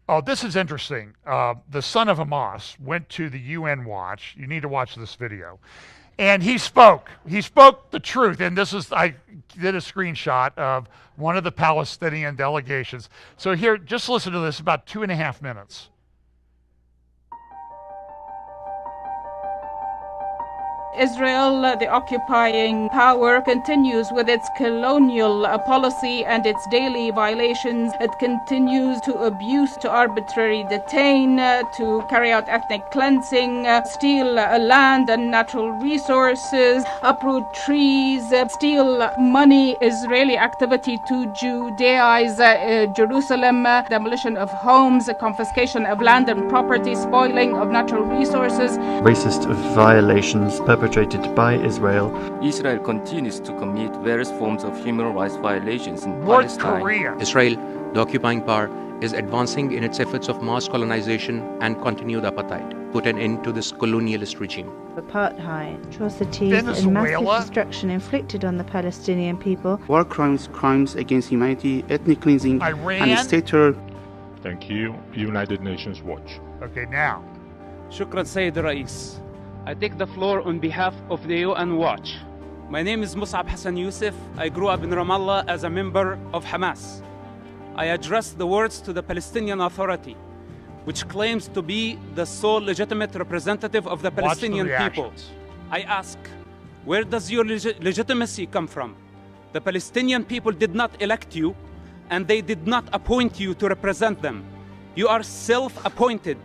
Oh, this is interesting. The son of Hamas went to the UN Watch. You need to watch this video. And he spoke. He spoke the truth. And I did a screenshot of one of the Palestinian delegations. So here, just listen to this, about 2.5 minutes. Israel, the occupying power, continues with its colonial policy and its daily violations. It continues to abuse, to arbitrarily detain, to carry out ethnic cleansing, steal land and natural resources, uproot trees, steal money, Israeli activity to Judaize Jerusalem, demolition of homes, confiscation of land and property, spoiling of natural resources. Racist violations perpetrated by Israel. Israel continues to commit various forms of human rights violations in North Palestine. Korea. Israel, the occupying power, is advancing in its efforts of mass colonization and continued apartheid. Put an end to this colonialist regime. Apartheid, atrocities Venezuela. and massive destruction inflicted on the Palestinian people. War crimes, crimes against humanity, ethnic cleansing, Iran. and state terror. Thank you. United Nations Watch. Okay, now. Shukran, Sayyid Rais. I take the floor on behalf of the UN Watch. My name is Mus'ab Hassan Youssef. I grew up in Ramallah as a member of Hamas. I address the words to the Palestinian Authority, which claims to be the sole legitimate representative of the Palestinian people. I ask, where does your legitimacy come from? The Palestinian people did not elect you, and they did not appoint you to represent them. You are self-appointed.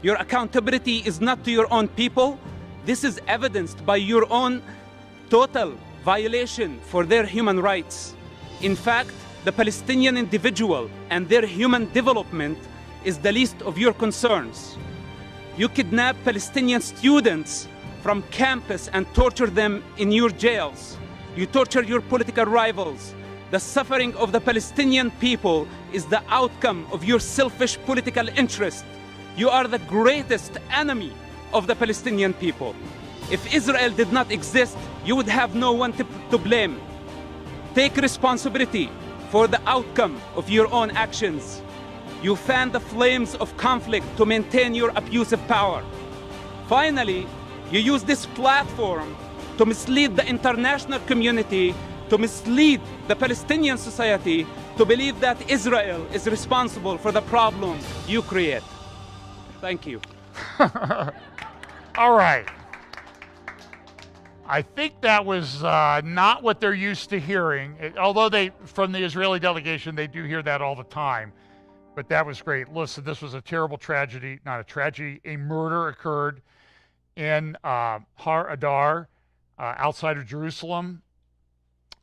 Your accountability is not to your own people. This is evidenced by your own total violation for their human rights. In fact, the Palestinian individual and their human development is the least of your concerns. You kidnap Palestinian students from campus and torture them in your jails. You torture your political rivals. The suffering of the Palestinian people is the outcome of your selfish political interest. You are the greatest enemy of the Palestinian people. If Israel did not exist, you would have no one to blame. Take responsibility for the outcome of your own actions. You fan the flames of conflict to maintain your abusive power. Finally, you use this platform to mislead the international community, to mislead the Palestinian society, to believe that Israel is responsible for the problem you create. Thank you. All right. I think that was not what they're used to hearing, although from the Israeli delegation, they do hear that all the time. But that was great. Listen, this was a terrible tragedy, not a tragedy. A murder occurred in Har Adar, outside of Jerusalem.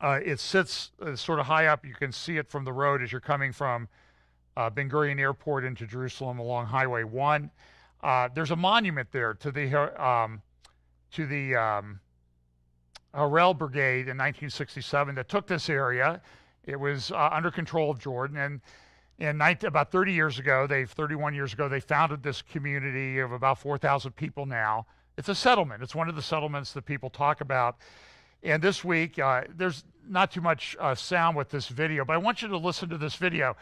It sits sort of high up. You can see it from the road as you're coming from Ben Gurion Airport into Jerusalem along Highway 1. There's a monument there to the Harel Brigade in 1967 that took this area. It was under control of Jordan, and about 31 years ago, they founded this community of about 4,000 people now. It's a settlement. It's one of the settlements that people talk about. And this week, there's not too much sound with this video, but I want you to listen to this video.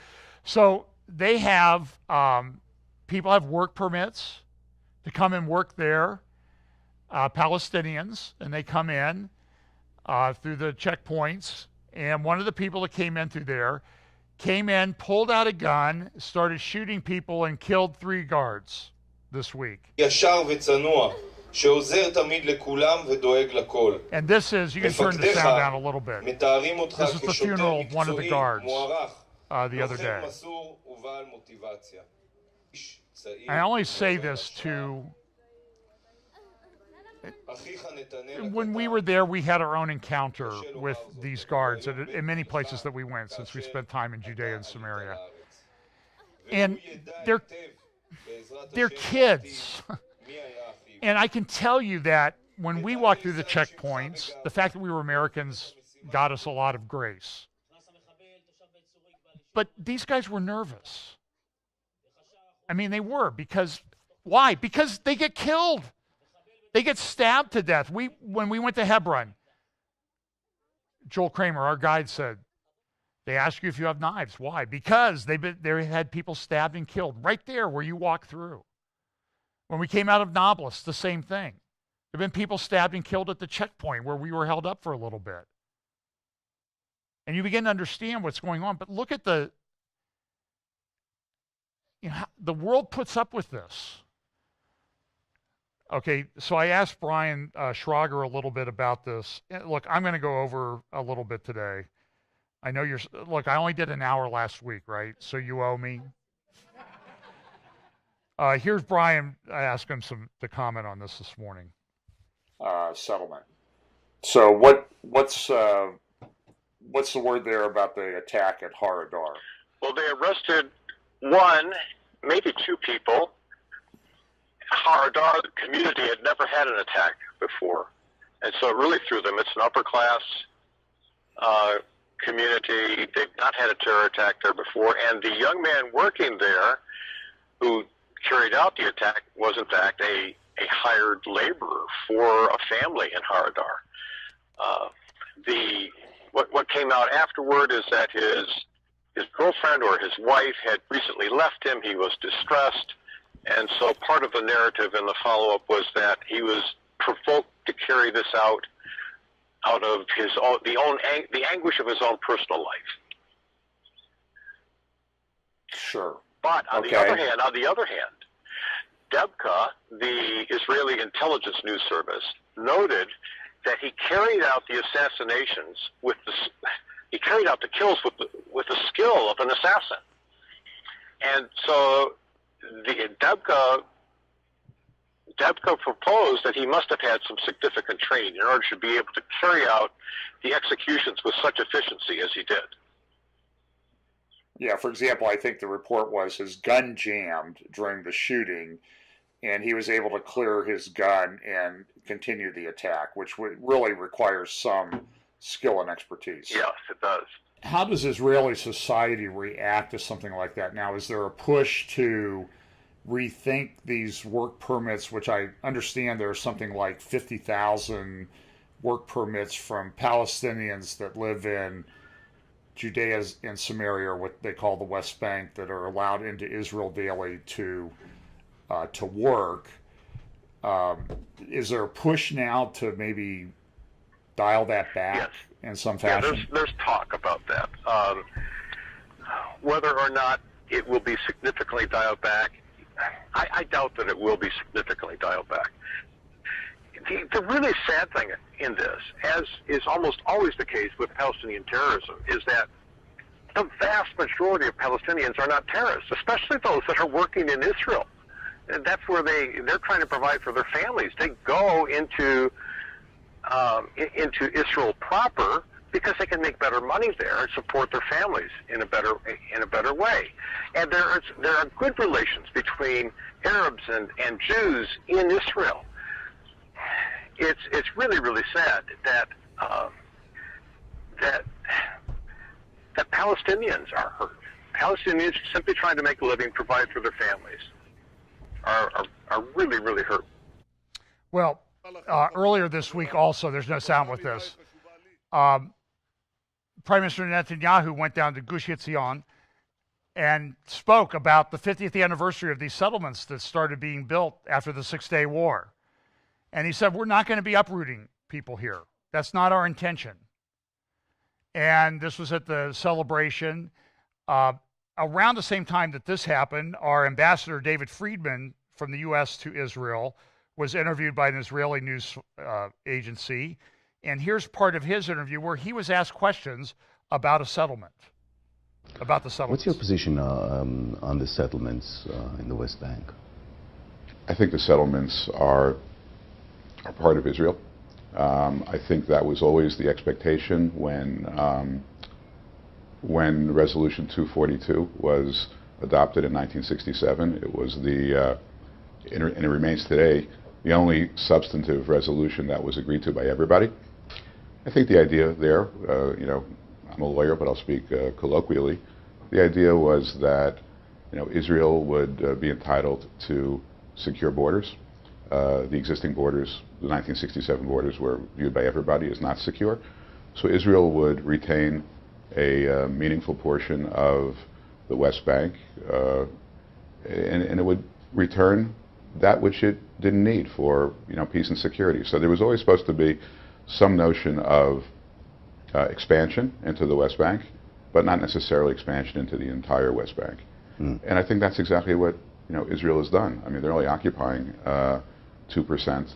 So they have, people have work permits to come and work there, Palestinians, and they come in through the checkpoints. And one of the people that came in through there came in, pulled out a gun, started shooting people, and killed 3 guards this week. And this is, you can turn the sound down a little bit. This is the funeral of one of the guards the other day. I only say this to, when we were there, we had our own encounter with these guards in many places that we went, since we spent time in Judea and Samaria. And they're kids. And I can tell you that when we walked through the checkpoints, the fact that we were Americans got us a lot of grace. But these guys were nervous. I mean, they were, because, why? Because they get killed. They get stabbed to death. When we went to Hebron, Joel Kramer, our guide, said, they ask you if you have knives. Why? Because they had people stabbed and killed right there where you walk through. When we came out of Nablus, the same thing. There have been people stabbed and killed at the checkpoint where we were held up for a little bit. And you begin to understand what's going on. But look at the world puts up with this. Okay, so I asked Brian Shrugged a little bit about this. Look, I'm going to go over a little bit today. I know look, I only did an hour last week, right? So you owe me. Here's Brian. I asked him to comment on this morning. Settlement. So what's the word there about the attack at Har Adar? Well, they arrested 1, maybe 2 people. Har Adar, the community, had never had an attack before, and so it really threw them. It's an upper class community. They've not had a terror attack there before, and the young man working there who carried out the attack was in fact a hired laborer for a family in Har Adar. What came out afterward is that his girlfriend or his wife had recently left him. He was distressed, and so part of the narrative in the follow-up was that he was provoked to carry this out of the anguish of his own personal life. Sure. But on the other hand, Debka, the Israeli intelligence news service, noted that he carried out the assassinations he carried out the kills with the skill of an assassin. And so Debka proposed that he must have had some significant training in order to be able to carry out the executions with such efficiency as he did. Yeah, for example, I think the report was his gun jammed during the shooting, and he was able to clear his gun and continue the attack, which really requires some skill and expertise. Yes, it does. How does Israeli society react to something like that now? Is there a push to rethink these work permits, which I understand there are something like 50,000 work permits from Palestinians that live in Judea and Samaria, or what they call the West Bank, that are allowed into Israel daily to work. Is there a push now to maybe dial that back in some fashion? Yeah, there's talk about that. Whether or not it will be significantly dialed back, I doubt that it will be significantly dialed back. The really sad thing in this, as is almost always the case with Palestinian terrorism, is that the vast majority of Palestinians are not terrorists, especially those that are working in Israel. And that's where they're trying to provide for their families. They go into Israel proper because they can make better money there and support their families in a better way. And there are good relations between Arabs and Jews in Israel. It's really, really sad that that Palestinians are hurt. Palestinians simply trying to make a living, provide for their families, are really, really hurt. Well, earlier this week also, there's no sound with this, Prime Minister Netanyahu went down to Gush Etzion and spoke about the 50th anniversary of these settlements that started being built after the Six-Day War. And he said, we're not going to be uprooting people here. That's not our intention. And this was at the celebration. Around the same time that this happened, our ambassador, David Friedman, from the U.S. to Israel, was interviewed by an Israeli news agency. And here's part of his interview where he was asked questions about a settlement, about the settlement. What's your position on the settlements in the West Bank? I think the settlements are part of Israel. I think that was always the expectation when Resolution 242 was adopted in 1967. It was and it remains today, the only substantive resolution that was agreed to by everybody. I think the idea there, I'm a lawyer, but I'll speak colloquially. The idea was that, Israel would be entitled to secure borders. The existing borders, the 1967 borders, were viewed by everybody as not secure. So Israel would retain a meaningful portion of the West Bank, and it would return that which it didn't need for peace and security. So there was always supposed to be some notion of expansion into the West Bank, but not necessarily expansion into the entire West Bank. And I think that's exactly what Israel has done. I mean, they're only occupying 2%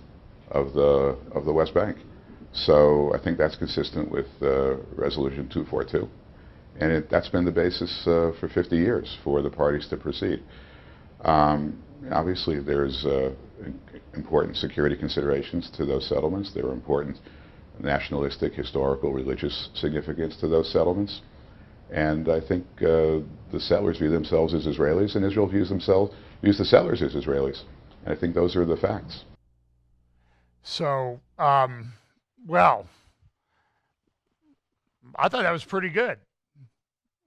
of the West Bank. So I think that's consistent with Resolution 242. And that's been the basis for 50 years for the parties to proceed. Obviously, there's important security considerations to those settlements. There are important nationalistic, historical, religious significance to those settlements. And I think the settlers view themselves as Israelis, and Israel views the settlers as Israelis. And I think those are the facts. So, well, I thought that was pretty good,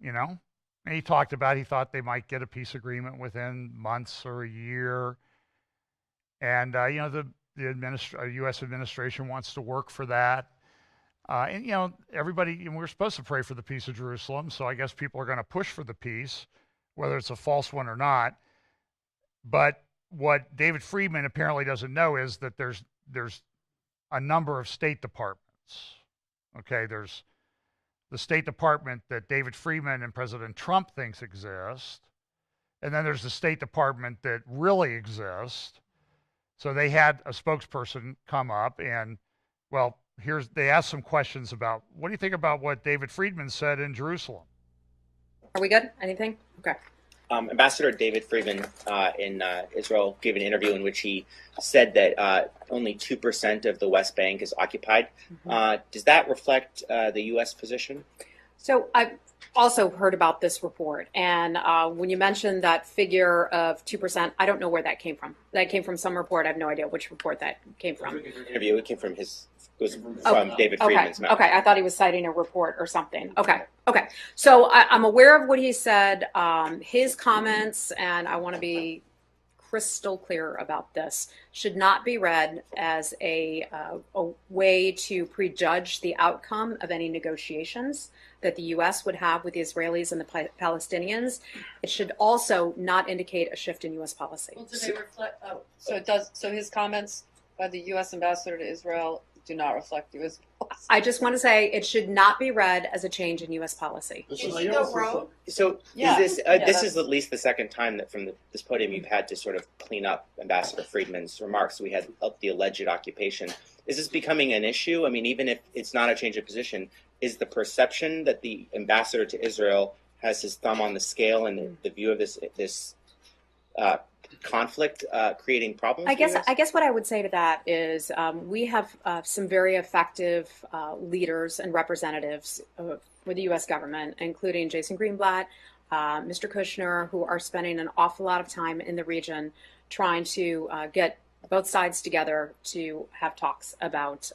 And he talked about, he thought they might get a peace agreement within months or a year. And, the U.S. administration wants to work for that. And, everybody, we're supposed to pray for the peace of Jerusalem. So I guess people are going to push for the peace, whether it's a false one or not. But what David Friedman apparently doesn't know is that there's a number of State Departments. Okay, there's the State Department that David Friedman and President Trump thinks exist. And then there's the State Department that really exists. So they had a spokesperson come up and, well, they asked some questions about, what do you think about what David Friedman said in Jerusalem? Are we good? Anything? Okay. Ambassador David Friedman in Israel gave an interview in which he said that only 2% of the West Bank is occupied. Mm-hmm. Does that reflect the U.S. position? So I've also heard about this report. And when you mentioned that figure of 2%, I don't know where that came from. That came from some report. I have no idea which report that came from. Interview. It came from David Friedman's mouth. Okay, I thought he was citing a report or something. Okay. So I'm aware of what he said, his comments, and I want to be crystal clear about this, should not be read as a way to prejudge the outcome of any negotiations that the U.S. would have with the Israelis and the Palestinians. It should also not indicate a shift in U.S. policy. Well, do they reflect? So it does. So his comments by the U.S. ambassador to Israel do not reflect U.S. policy. I just want to say it should not be read as a change in U.S. policy. So Yeah. is this Yeah, this that's- is at least the second time that from this podium you've had to sort of clean up Ambassador Friedman's remarks. We had the alleged occupation. Is this becoming an issue? I mean, even if it's not a change of position, is the perception that the ambassador to Israel has his thumb on the scale and the view of this conflict creating problems? I guess what I would say to that is we have some very effective leaders and representatives with the U.S. government, including Jason Greenblatt, Mr. Kushner, who are spending an awful lot of time in the region trying to get both sides together to have talks about,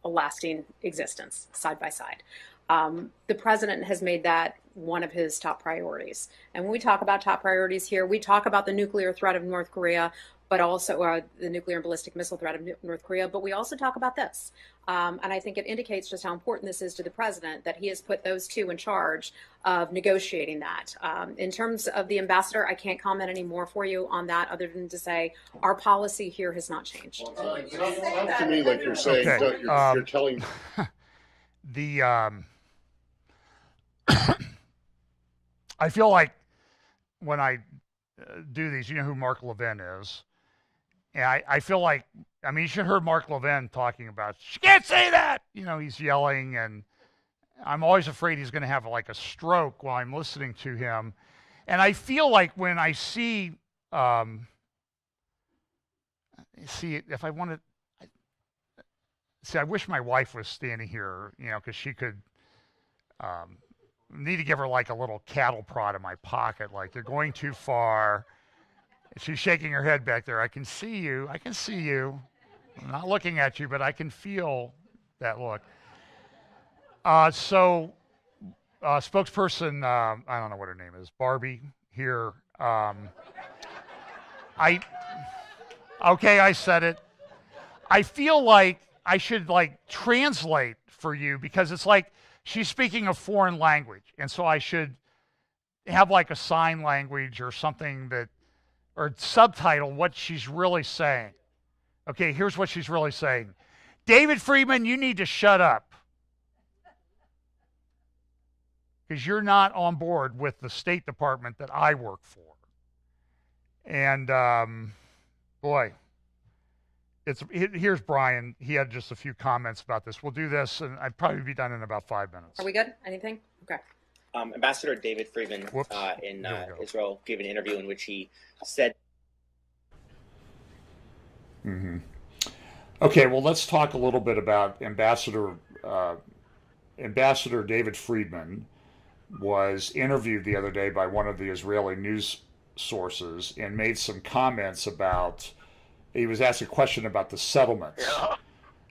a lasting existence side by side. The president has made that one of his top priorities. And when we talk about top priorities here, we talk about the nuclear threat of North Korea, but also the nuclear and ballistic missile threat of North Korea. But we also talk about this. And I think it indicates just how important this is to the president that he has put those two in charge of negotiating that. In terms of the ambassador, I can't comment any more for you on that other than to say our policy here has not changed. Sounds to me like you're saying, Okay, you're telling... I feel like when I do these, you know who Mark Levin is. And I feel like, I mean, you should have heard Mark Levin talking about, you can't say that! He's yelling, and I'm always afraid he's going to have like a stroke while I'm listening to him. And I feel like when I see if I wanted, I wish my wife was standing here, because she could, need to give her like a little cattle prod in my pocket, like you're going too far. She's shaking her head back there. I can see you. I'm not looking at you, but I can feel that look. Spokesperson, I don't know what her name is, Barbie here. I said it. I feel like I should translate for you because it's like she's speaking a foreign language. And so I should have like a sign language or something or subtitle what she's really saying. Okay, here's what she's really saying. David Friedman, you need to shut up. Because you're not on board with the State Department that I work for. And, here's Brian. He had just a few comments about this. We'll do this, and I'd probably be done in about 5 minutes. Are we good? Anything? Okay. Ambassador David Friedman in Israel gave an interview in which he said... Mm-hmm. Okay, well, let's talk a little bit about Ambassador David Friedman was interviewed the other day by one of the Israeli news sources and made some comments about, he was asked a question about the settlements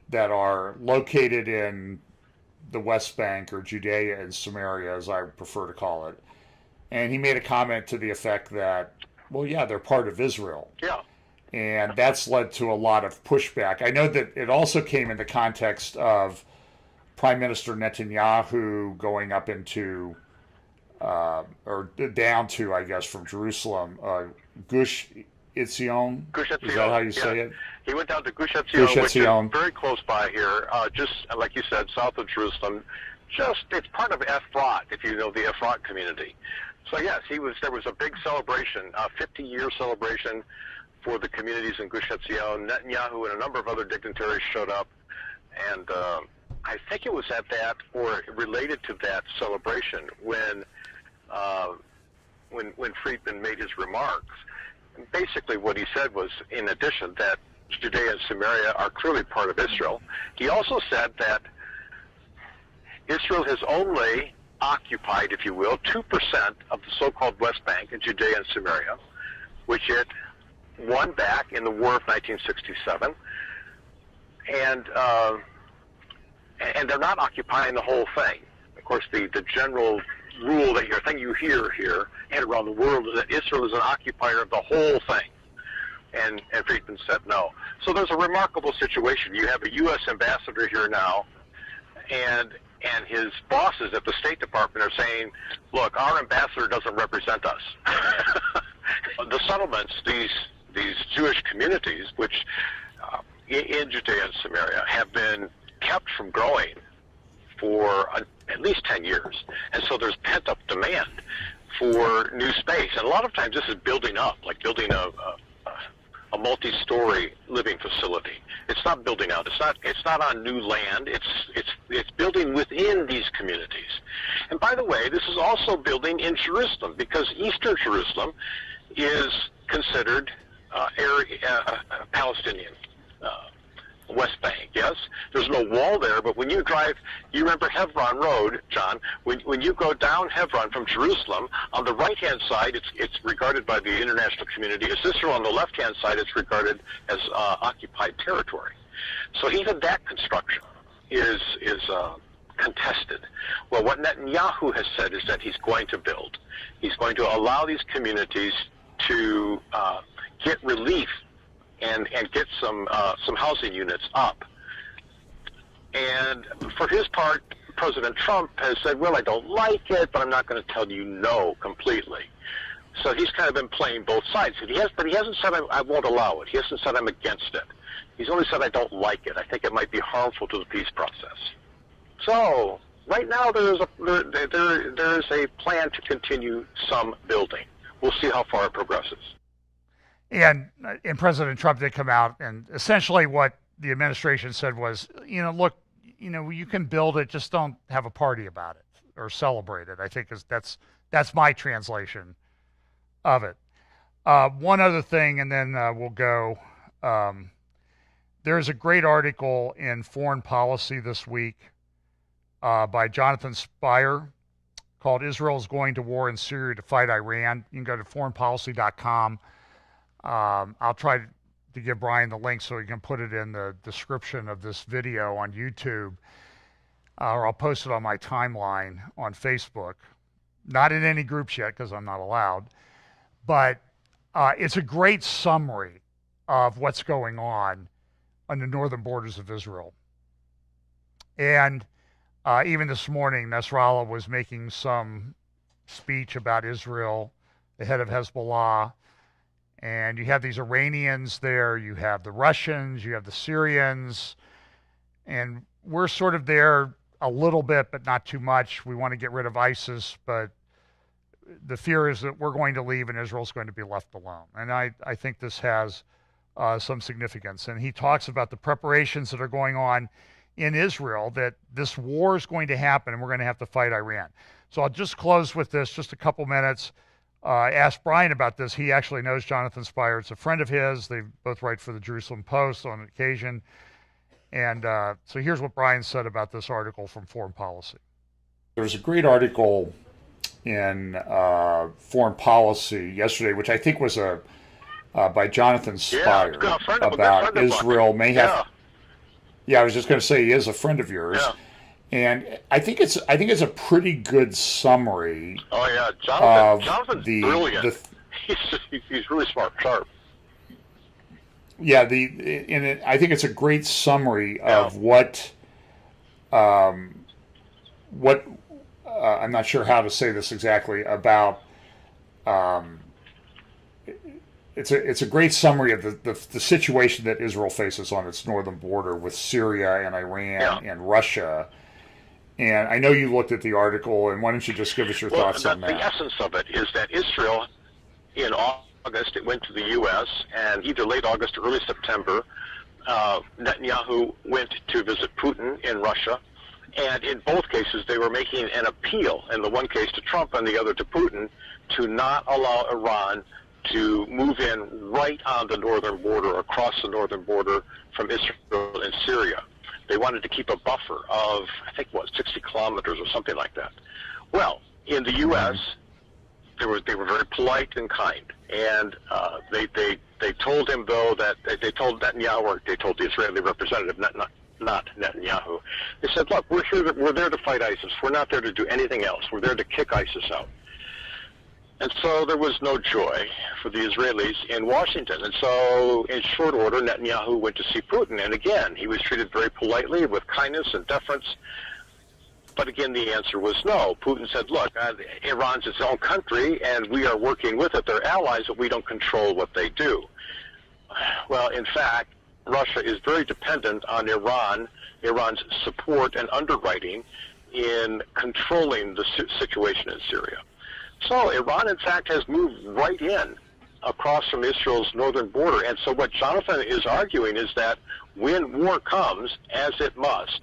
that are located in the West Bank, or Judea and Samaria, as I prefer to call it. And he made a comment to the effect that, well, yeah, they're part of Israel. Yeah. And that's led to a lot of pushback. I know that it also came in the context of Prime Minister Netanyahu going up into, or down to, I guess, from Jerusalem, Gush Etzion. Gush Etzion. Is that how you say it? He went down to Gush Etzion, which is very close by here, just like you said, south of Jerusalem. It's part of Efrat, if you know the Efrat community. So yes, there was a big celebration, a 50-year celebration for the communities in Gush Etzion. Netanyahu and a number of other dignitaries showed up, and I think it was at that or related to that celebration when Friedman made his remarks. Basically, what he said was, in addition, that Judea and Samaria are clearly part of Israel. He also said that Israel has only occupied, if you will, 2% of the so-called West Bank in Judea and Samaria, which it won back in the War of 1967, and they're not occupying the whole thing. Of course, the general rule that you hear here and around the world is that Israel is an occupier of the whole thing. And Friedman said no. So there's a remarkable situation. You have a U.S. ambassador here now, and his bosses at the State Department are saying, look, our ambassador doesn't represent us. The settlements, these Jewish communities, which in Judea and Samaria have been kept from growing for at least 10 years. And so there's pent-up demand for new space. And a lot of times this is building up, like building a multi-story living facility. It's not building out. It's not on new land. It's building within these communities. And by the way, this is also building in Jerusalem, because Eastern Jerusalem is considered Palestinian. West Bank, yes. There's no wall there, but when you drive, you remember Hebron Road, John, when you go down Hebron from Jerusalem, on the right-hand side, it's regarded by the international community as Israel. On the left-hand side, it's regarded as occupied territory. So even that construction is contested. Well, what Netanyahu has said is that he's going to build. He's going to allow these communities to get relief and get some housing units up. And for his part, President Trump has said, well, I don't like it, but I'm not going to tell you no completely. So he's kind of been playing both sides. But he hasn't said I won't allow it. He hasn't said I'm against it. He's only said I don't like it. I think it might be harmful to the peace process. So right now there is a plan to continue some building. We'll see how far it progresses. And President Trump did come out, and essentially what the administration said was, look, you can build it, just don't have a party about it or celebrate it. I think that's my translation of it. One other thing, and then we'll go. There's a great article in Foreign Policy this week by Jonathan Spire called "Israel's Going to War in Syria to Fight Iran." You can go to foreignpolicy.com. I'll try to give Brian the link so he can put it in the description of this video on YouTube, or I'll post it on my timeline on Facebook. Not in any groups yet because I'm not allowed, but it's a great summary of what's going on the northern borders of Israel. And even this morning, Nasrallah was making some speech about Israel, the head of Hezbollah. And you have these Iranians there, you have the Russians, you have the Syrians, and we're sort of there a little bit, but not too much. We want to get rid of ISIS, but the fear is that we're going to leave and Israel's going to be left alone. And I think this has some significance. And he talks about the preparations that are going on in Israel, that this war is going to happen and we're going to have to fight Iran. So I'll just close with this, just a couple minutes. I asked Brian about this. He actually knows Jonathan Spire. It's a friend of his. They both write for the Jerusalem Post on occasion. And so here's what Brian said about this article from Foreign Policy. There's a great article in Foreign Policy yesterday, which I think was by Jonathan Spire, about Israel may have. Yeah, I was just going to say he is a friend of yours. Yeah. And I think it's a pretty good summary. Oh yeah, Jonathan's brilliant. He's really smart, sharp. Yeah, I think it's a great summary of what I'm not sure how to say this exactly about. It's a great summary of the situation that Israel faces on its northern border with Syria and Iran and Russia. And I know you looked at the article, and why don't you just give us your thoughts on that? The essence of it is that Israel, in August, it went to the U.S., and either late August or early September, Netanyahu went to visit Putin in Russia, and in both cases they were making an appeal, in the one case to Trump and the other to Putin, to not allow Iran to move in right on the northern border, across the northern border from Israel and Syria. They wanted to keep a buffer of, I think, 60 kilometers or something like that. Well, in the U.S., they were very polite and kind, and they told him, though, that they told Netanyahu, or they told the Israeli representative not Netanyahu. They said, look, we're there to fight ISIS. We're not there to do anything else. We're there to kick ISIS out. And so there was no joy for the Israelis in Washington. And so in short order, Netanyahu went to see Putin. And again, he was treated very politely with kindness and deference. But again, the answer was no. Putin said, look, Iran's its own country, and we are working with it. They're allies, but we don't control what they do. Well, in fact, Russia is very dependent on Iran's support and underwriting in controlling the situation in Syria. So Iran, in fact, has moved right in across from Israel's northern border. And so what Jonathan is arguing is that when war comes, as it must,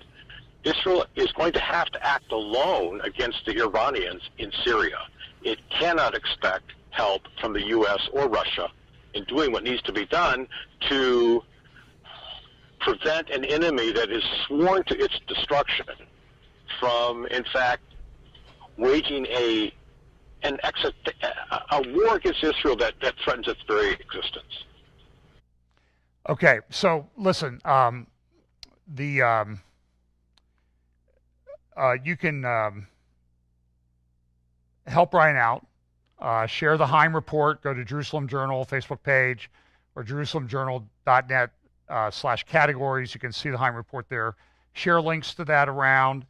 Israel is going to have to act alone against the Iranians in Syria. It cannot expect help from the U.S. or Russia in doing what needs to be done to prevent an enemy that is sworn to its destruction from, in fact, waging a war against Israel that threatens its very existence. Okay, so listen, you can help Brian out. Share the Heim report. Go to Jerusalem Journal Facebook page or jerusalemjournal.net/categories. You can see the Heim report there. Share links to that around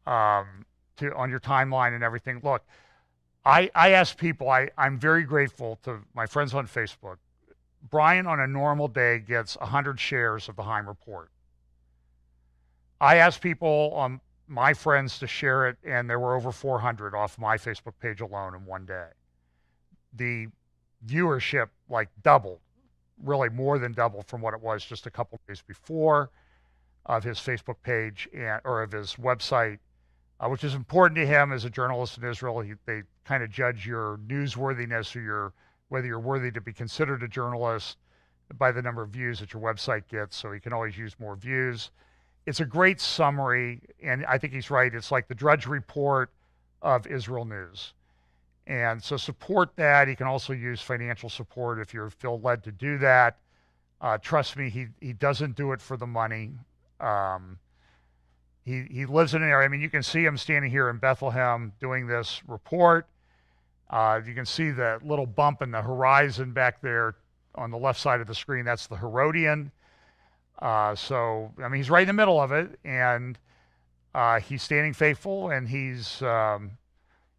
on your timeline and everything. Look, I ask people, I'm very grateful to my friends on Facebook. Brian, on a normal day, gets 100 shares of the Heim report. I ask people, my friends, to share it, and there were over 400 off my Facebook page alone in one day. The viewership doubled, really more than doubled from what it was just a couple days before of his Facebook page or of his website, which is important to him as a journalist in Israel. They kind of judge your newsworthiness or whether you're worthy to be considered a journalist by the number of views that your website gets, so he can always use more views. It's a great summary, and I think he's right. It's like the Drudge Report of Israel news. And so support that. He can also use financial support if you feel led to do that. Trust me, he doesn't do it for the money. He lives in an area. I mean, you can see him standing here in Bethlehem doing this report. You can see the little bump in the horizon back there on the left side of the screen. That's the Herodian. So, I mean, he's right in the middle of it, and he's standing faithful, and he's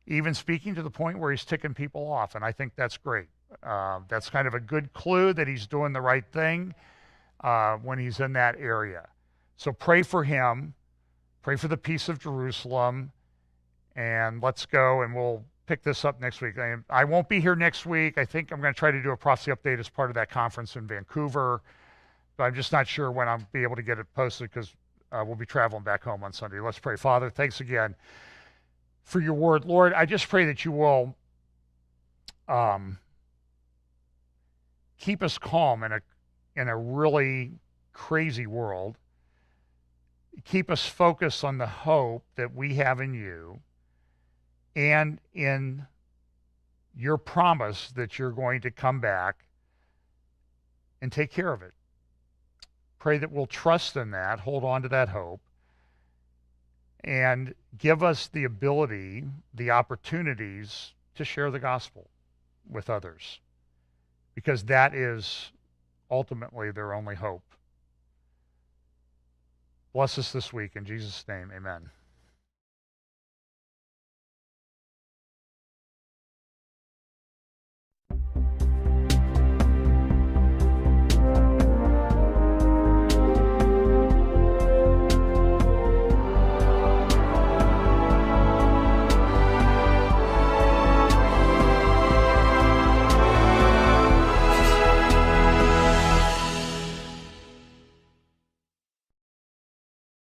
even speaking to the point where he's ticking people off, and I think that's great. That's kind of a good clue that he's doing the right thing when he's in that area. So pray for him. Pray for the peace of Jerusalem, and let's go, and we'll pick this up next week. I won't be here next week. I think I'm going to try to do a prophecy update as part of that conference in Vancouver, but I'm just not sure when I'll be able to get it posted because we'll be traveling back home on Sunday. Let's pray. Father, thanks again for your word. Lord, I just pray that you will keep us calm in a really crazy world. Keep us focused on the hope that we have in you and in your promise that you're going to come back and take care of it. Pray that we'll trust in that, hold on to that hope, and give us the ability, the opportunities to share the gospel with others, because that is ultimately their only hope. Bless us this week. In Jesus' name, amen.